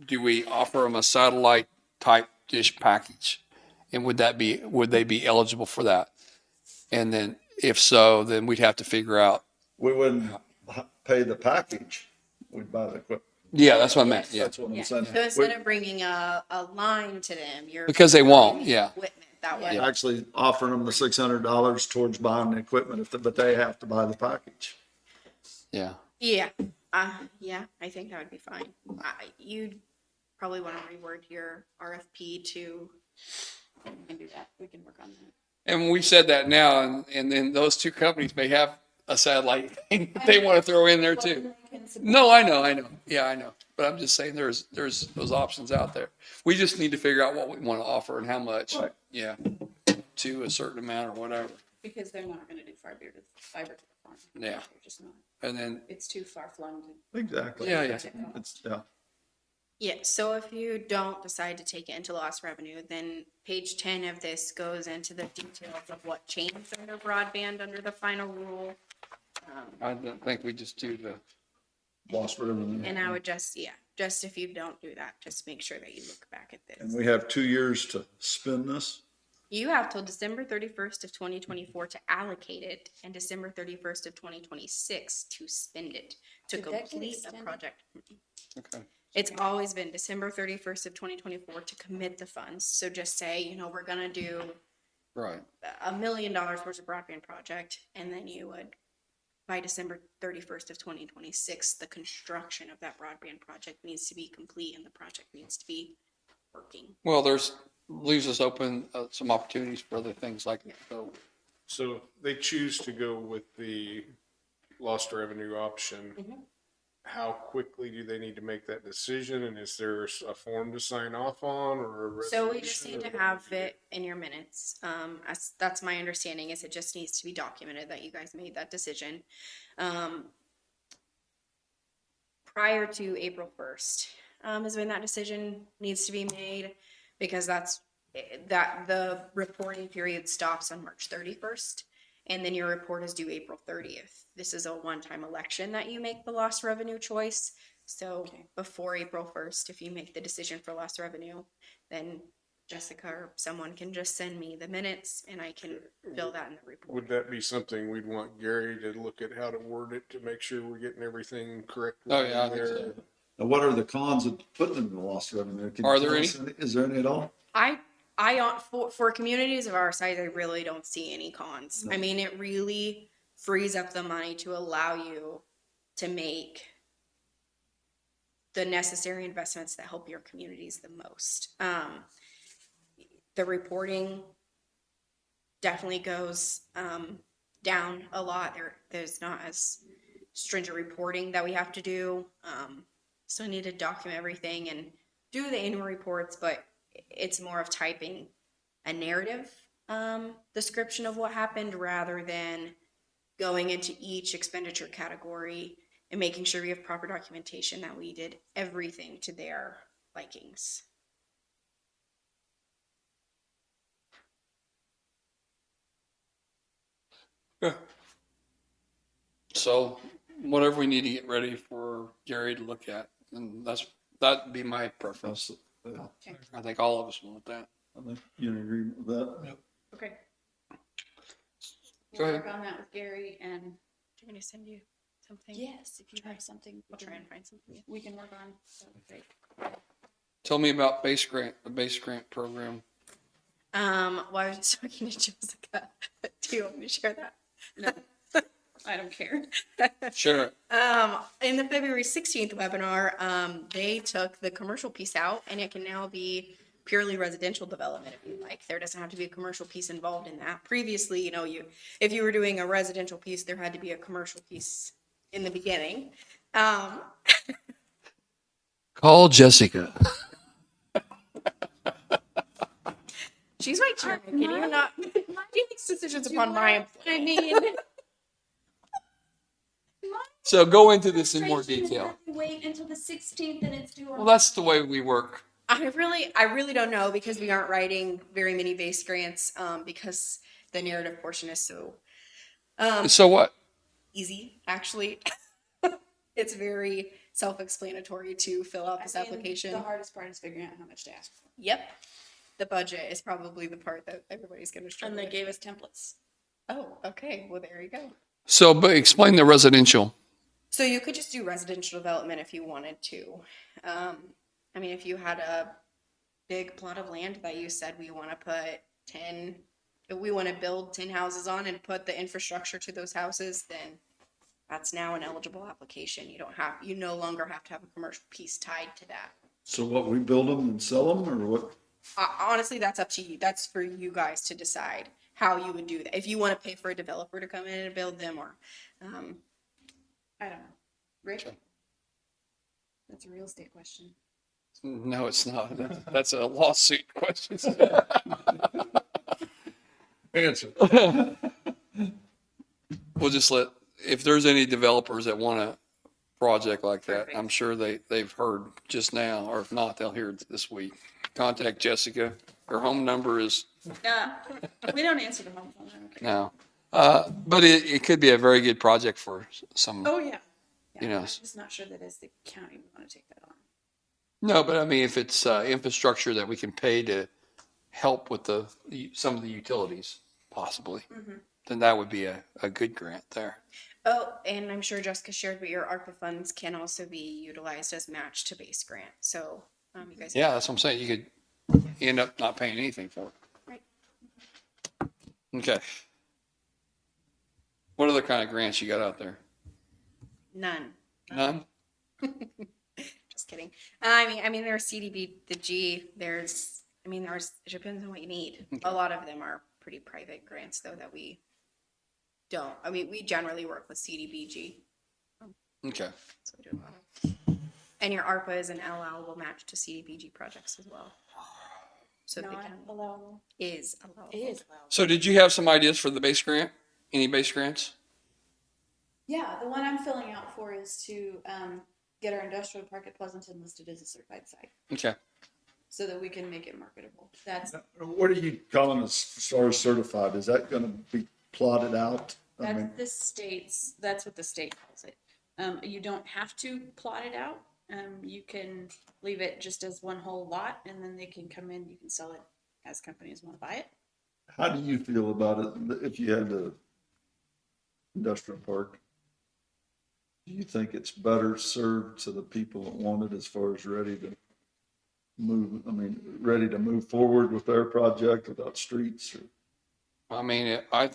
do we offer them a satellite type dish package? And would they be eligible for that? And then if so, then we'd have to figure out. We wouldn't pay the package. We'd buy the equipment. Yeah, that's what I meant. Yeah. That's what I'm saying. So instead of bringing a line to them, you're. Because they won't, buying yeah. Equipment that way. We're actually offering them the $600 towards buying the equipment, but they have to buy the package. Yeah. Yeah, yeah, I think that would be fine. You'd probably want to reword your RFP to. we can do that. We can work on that. And we said that now, and then those two companies may have a satellite thing that they want to throw in there too. No, I know. Yeah, I know. But I'm just saying there's those options out there. We just need to figure out what we want to offer and how much. Right. Yeah. To a certain amount or whatever. Because they're not gonna do fiber to the farm. Yeah. They're just not. And then, It's too far flung to. Exactly. yeah. It's, yeah. Yeah, so if you don't decide to take it into lost revenue, then page 10 of this goes into the details of what changed under broadband under the final rule. I don't think we just do the, Lost revenue. And I would just if you don't do that, just make sure that you look back at And this. we have 2 years to spend this. You have till December 31st of 2024 to allocate it and December 31st of 2026 to spend it, to Did that get complete a extended? project. okay. It's always been December 31st of 2024 to commit the funds. So just say, we're gonna do Right. $1 million worth of broadband project, and then you would, by December 31st of 2026, the construction of that broadband project needs to be complete and the project needs to be working. Well, leaves us open some opportunities for other things like that. So if they choose to go with the lost revenue option, how quickly do they need to make that decision? And is there a form to sign off on or a So we just need resolution, to or- have it in your minutes. That's my understanding, is it just needs to be documented that you guys made that decision. Prior to April 1st, is when that decision needs to be made, because that the reporting period stops on March 31st. And then your report is due April 30th. This is a one-time election that you make the lost revenue choice. So before April 1st, if you make the decision for lost revenue, then Jessica or someone can just send me the minutes and I can fill that in the report. Would that be something we'd want Gary to look at how to word it to make sure we're getting everything correct? Oh, yeah, I think so. there? Now, what are the cons of putting in the lost revenue? Can you Are there tell us Is there any at all? For communities of our size, I really don't see any cons. I mean, it really frees up the money to allow you to make the necessary investments that help your communities the most. The reporting definitely goes down a lot. There's not as stringent reporting that we have to do. Still need to document everything and do the annual reports, but it's more of typing a narrative description of what happened rather than going into each expenditure category and making sure we have proper documentation that we did everything to their likings. Yeah. So whatever we need to get ready for Gary to look at, and that'd be my preference. Yeah, I think all of us want that. I think you're in agreement with that. Okay. Go We'll ahead. work on that with Gary, and Do you want me to send you something? yes, if you have something. I'll try and find something. We can work on. That would be great. Tell me about the base grant program. Well, I was talking to Jessica. Do you want me to share that? No, I don't care. Sure. In the February 16th webinar, they took the commercial piece out and it can now be purely residential development if you like. There doesn't have to be a commercial piece involved in that. Previously, if you were doing a residential piece, there had to be a commercial piece in the beginning. Call Jessica. She's my chairman. Can you not? She makes decisions upon my employment. I mean. So go into this in more detail. Wait until the 16th and it's due Well, that's the way we work. I really don't know, because we aren't writing very many base grants, because the narrative portion is so So what? easy, actually. It's very self-explanatory to fill out this application. The hardest part is figuring out how much to ask for. Yep. The budget is probably the part that everybody's gonna struggle And they with. gave us templates. Oh, okay, well, there you go. So, but explain the residential. So you could just do residential development if you wanted to. I mean, if you had a big plot of land that you said we want to build 10 houses on and put the infrastructure to those houses, then that's now an eligible application. You no longer have to have a commercial piece tied to that. So what, we build them and sell them, or what? Honestly, that's up to you. That's for you guys to decide how you would do that. If you want to pay for a developer to come in and build them, or, I don't know. Rick? That's a real estate question. No, it's not. That's a lawsuit question. Answer. We'll just if there's any developers that want a project like that, Perfect. I'm sure they've heard just now, or if not, they'll hear it this week. Contact Jessica. Her home number is We don't answer the home phone. I don't care. no. But it could be a very good project for some, Oh, yeah. you know. I'm just not sure that as the county we want to take that on. No, but I mean, if it's infrastructure that we can pay to help with some of the utilities, possibly, then that would be a good grant there. Oh, and I'm sure Jessica shared, but your ARPA funds can also be utilized as match to base grant. So, you guys. Yeah, that's what I'm saying. You could end up not paying anything for it. Right. Okay. What other kind of grants you got out there? None. None? Just kidding. I mean, there's CDB, the G, there's, it depends on what you need. A lot of them are pretty private grants though that we don't. I mean, we generally work with CDBG. Okay. So we do a lot of. And your ARPA is an allowable match to CDBG projects as well. So the county allowable. is allowable. So did you have some ideas for the base grant? Any base grants? Yeah, the one I'm filling out for is to get our industrial park at Pleasanton listed as a certified site Okay. so that we can make it marketable. That's What are you calling as far as certified? Is that gonna be plotted out? I mean, that's what the state calls it. You don't have to plot it out. You can leave it just as one whole lot and then they can come in, you can sell it as companies want to buy it. how do you feel about it if you had the industrial park? Do you think it's better served to the people that want it as far as ready to move forward with their project without streets? Or I mean, I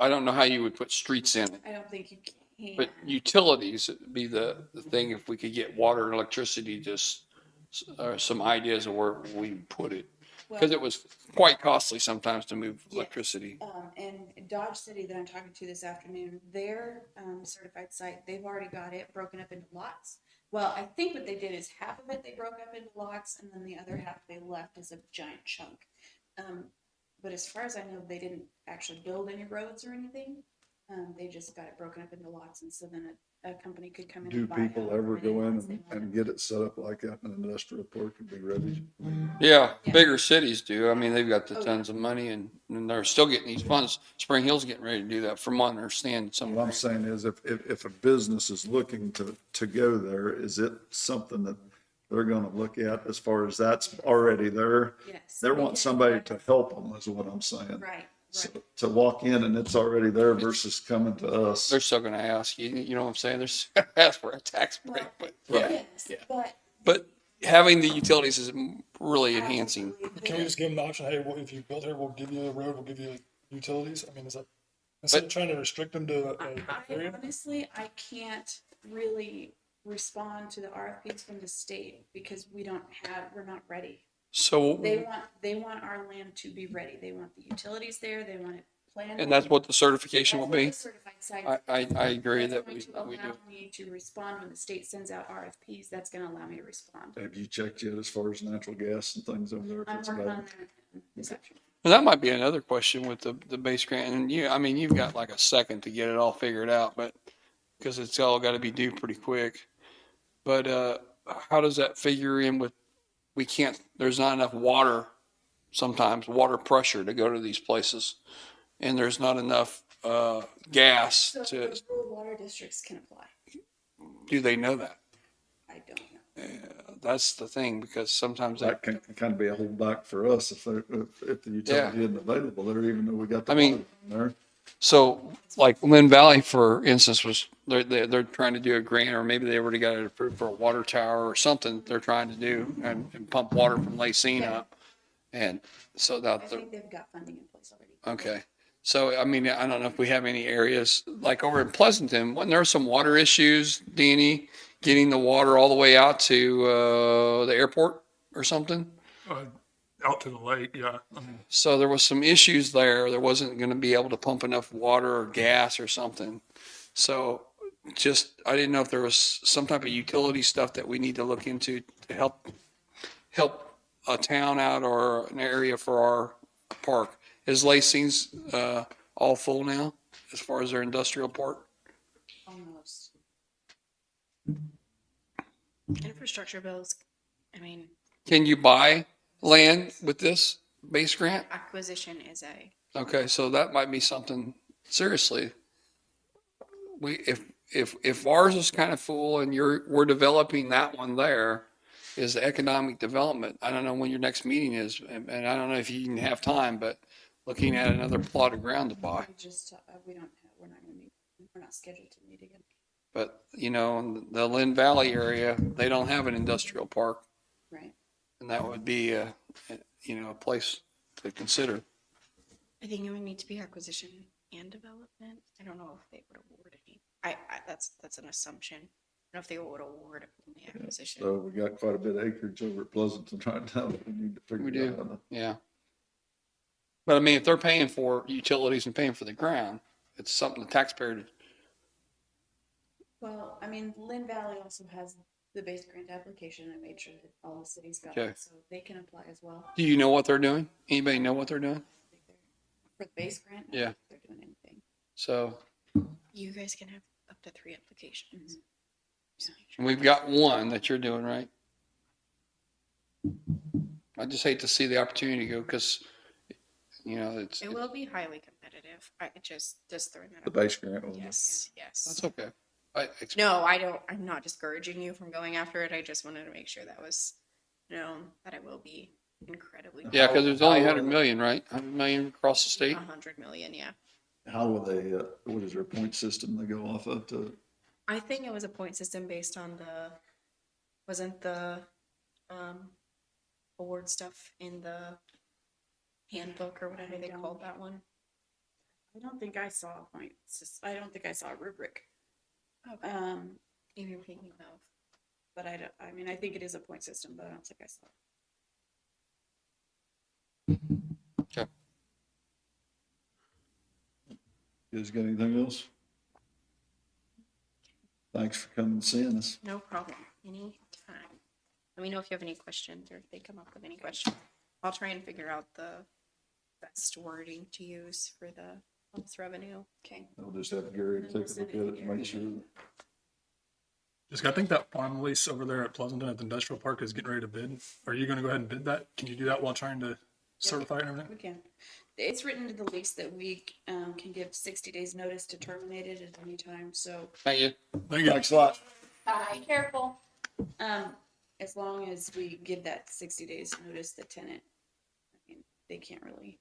don't know how you would put streets in it, I don't think you can. but utilities would be the thing if we could get water and electricity, just some ideas of where we put it. Because it was quite costly sometimes to move electricity. And Dodge City that I'm talking to this afternoon, their certified site, they've already got it broken up into lots. Well, I think what they did is half of it they broke up into lots and then the other half they left as a giant chunk. But as far as I know, they didn't actually build any roads or anything. They just got it broken up into lots and so then a company could come in do and buy people however ever many go lots they in wanted. and get it set up like that in an industrial park and be ready? Yeah, bigger cities do. I mean, they've got the tons of money and they're still getting these funds. Spring Hill's getting ready to do that from what I understand. What I'm saying is if a business is looking to go there, is it something that they're gonna look at as far as that's already there? Yes. They want somebody to help them is what I'm saying. Right. So, to walk in and it's already there versus coming to us. They're still going to ask you, you know what I'm saying? They're still going to ask for a tax break, but yeah. Yes, but But having the utilities is really enhancing. Can we just give them the option, hey, well, if you build here, we'll give you a road, we'll give you utilities? I mean, is that, instead of trying to restrict them to a area? honestly, I can't really respond to the RFPs from the state because we're not ready. So, They want our land to be ready. They want the utilities there. They want it planned. and that's what the certification will be. Certified site. I agree That's that going to we do. allow me to respond when the state sends out RFPs. That's going to allow me to respond. Have you checked yet as far as natural gas and things over there? If I'm it's working on available? that this afternoon. And that might be another question with the base grant. And I mean, you've got like a second to get it all figured out, but because it's all got to be due pretty quick. But how does that figure in with, there's not enough water, sometimes water pressure to go to these places. And there's not enough gas So to, the rural water districts can apply. do they know that? I don't know. That's the thing, because sometimes That can kind of be a holdback for us if the utility isn't available there, even though we got the I mean, water in there. so like Linn Valley, for instance, they're trying to do a grant, or maybe they already got it approved for a water tower or something they're trying to do and pump water from Lacine up. And so I that, think they've got funding in place already. okay. So, I mean, I don't know if we have any areas, like over in Pleasanton, when there are some water issues, Danny, getting the water all the way out to the airport or something? out to the lake, yeah. I mean, So there was some issues there. There wasn't going to be able to pump enough water or gas or something. So I didn't know if there was some type of utility stuff that we need to look into to help a town out or an area for our park. Is Lacey's, all full now as far as their industrial park? Almost. Infrastructure bills, I mean, Can you buy land with this base grant? acquisition is Okay, so that might be something, seriously. If ours is kind of full and we're developing that one there, is economic development. I don't know when your next meeting is, and I don't know if you can have time, but looking at another plot of ground to buy. We're not gonna meet, we're not scheduled to meet again. But, in the Linn Valley area, they don't have an industrial park, Right. and that would be a place to consider. I think it would need to be acquisition and development. I don't know if they would award any. That's an assumption. I don't know if they would award only acquisition. So we got quite a bit of acreage over at Pleasanton right now. We need to We figure do. out how to. Yeah. But I mean, if they're paying for utilities and paying for the ground, it's something the taxpayer, Well, I mean, Lynn Valley also has the base grant application. I made sure that all the cities got Okay. it, so they can apply as well. do you know what they're doing? Anybody know what they're doing? For the base grant? I don't Yeah. think they're doing anything. So, You guys can have up to 3 applications. Just make sure. and we've got one that you're doing, right? I just hate to see the opportunity go because, it's, It will be highly competitive. I just throwing that The out. base grant. Yes, yes. that's okay. No, I'm not discouraging you from going after it. I just wanted to make sure that was known that it will be incredibly. Yeah, because there's only 100 million, right? 100 million across the state. 100 million, yeah. How will they, what is their point system they go off of to? I think it was a point system based on wasn't the award stuff in the handbook or whatever they called that one? I don't think I saw a point. I don't think I saw a rubric. Okay. Maybe you're thinking of. But I mean, I think it is a point system, but I don't think I saw it. Okay. You guys got anything else? Thanks for coming and seeing us. No problem. Anytime. Let me know if you have any questions or if they come up with any questions. I'll try and figure out the best wording to use for the lost revenue. Okay. We'll just have Gary take a look at it and make sure. Just, I think that farm lease over there at Pleasanton at the industrial park is getting ready to bid. Are you gonna go ahead and bid that? Can you do that while trying to certify it and everything? We can. It's written into the lease that we can give 60 days notice to terminate it at any time, so Thank you. Thank you. Thanks a lot. be careful. As long as we give that 60 days notice, the tenant, I mean, they can't really.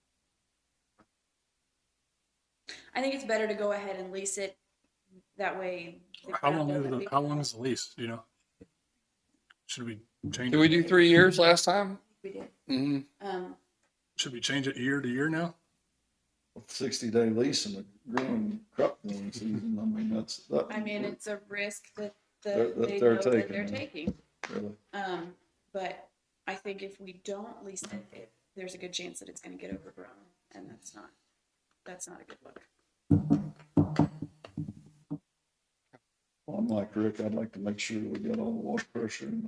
I think it's better to go ahead and lease it. That way. the How crowd doesn't think- how long is the lease, do you know? Should we change Did we it? do 3 years last time? We did. Mm-hmm. Should we change it year to year now? 60-day lease in the growing crop growing season. I mean, that's. I mean, it's a risk that That they they're know that taking, they're yeah. taking. Really. But I think if we don't lease it, there's a good chance that it's gonna get overgrown, and that's not a good look. Well, I'm like Rick, I'd like to make sure we got all the water pressure and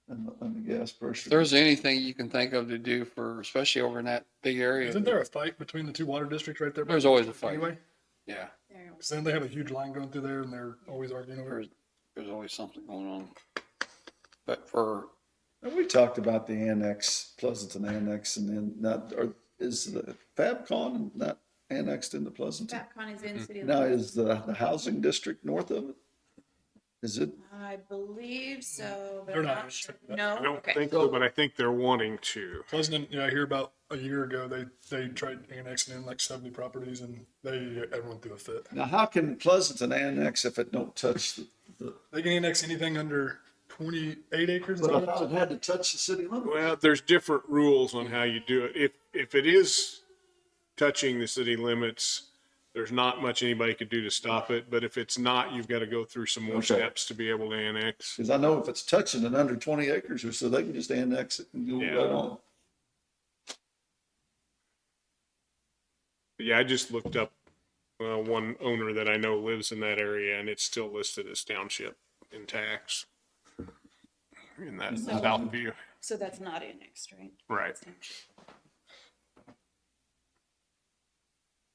the gas pressure. If there's anything you can think of to do for, especially over in that big area. Isn't there a fight between the two water districts right there? There's always a fight. Anyway, Yeah, because then they have a huge line going through there and they're always arguing over it. there's always something going on. But for, And we talked about the annex, Pleasanton annex, and then is the FabCon not annexed into Pleasanton? Capcom is in City of Now, Lynn. is the housing district north of it? Is it? I believe so, but They're I'm not not interested sure. in that. No? I don't Okay. think so, but I think they're wanting to. Pleasanton, yeah, I hear about a year ago, they tried annexing in like 70 properties and everyone threw a fit. Now, how can Pleasanton annex if it don't touch the? They can annex anything under 28 acres. is But that I what thought it had to touch the city limit. Well, there's different rules on how you do it. If it is touching the city limits, there's not much anybody could do to stop it. But if it's not, you've got to go through some more Okay. steps to be able to annex. Because I know if it's touching it under 20 acres or so, they can just annex it and go Yeah. right on. Yeah, I just looked up, one owner that I know lives in that area and it's still listed as township in tax. In that south view, So that's not annexed, right? right?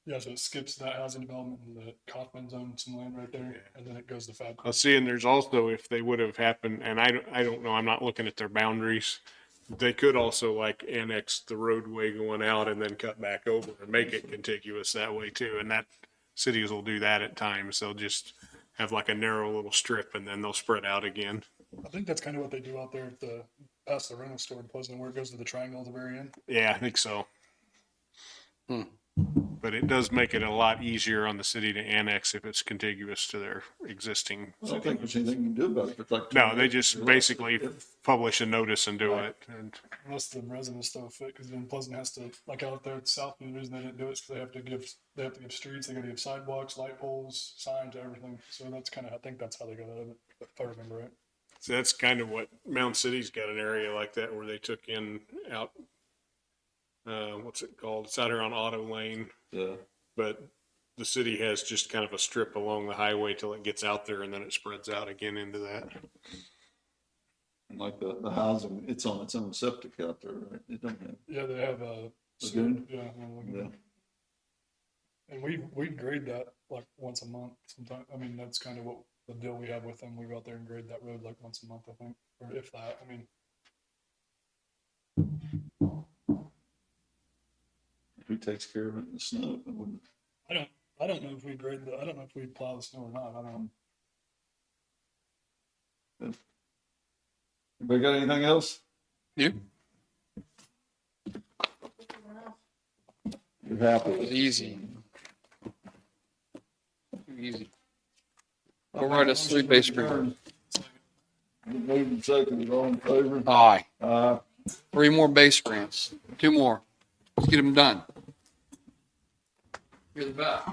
Yeah, so it skips that housing development and the Kaufman zone, some land right there, and then it goes to Fab. I was seeing there's also, if they would have happened, and I don't know, I'm not looking at their boundaries. They could also like annex the roadway going out and then cut back over and make it contiguous that way too. And that cities will do that at times. They'll just have like a narrow little strip and then they'll spread out again. I think that's kind of what they do out there at the, past the rental store in Pleasant, where it goes to the triangle at the very end. Yeah, I think so. But it does make it a lot easier on the city to annex if it's contiguous to their existing I don't city. think there's anything you can do about it. It's like. No, they just basically publish a notice and do it. And Unless the residents don't fit, because then Pleasant has to, like out there at South, the reason they didn't do it is because they have to give streets, they gotta give sidewalks, light poles, signs, everything. So that's kind of, I think that's how they got out of it, if I remember right. so that's kind of what Mound City's got, an area like that where they took in out, what's it called? It's out here on Auto Lane, Yeah. but the city has just kind of a strip along the highway till it gets out there and then it spreads out again into that. Like the housing, it's on its own septic out there, right? It don't have. Yeah, they have a. Lagoon? Yeah. Yeah. And we grade that like once a month sometimes. I mean, that's kind of what the deal we have with them. We go out there and grade that road like once a month, I think, or if that, I mean. Who takes care of it in the snow? I wouldn't. I don't know if we grade I don't know if we plow the snow or not. I don't know. Anybody got anything else? You? You're happy? Easy. Easy. Go right us 3 base screens. Moving second, all in favor? Aye. 3 more base grants. 2 more. Let's get them done. Here's the back.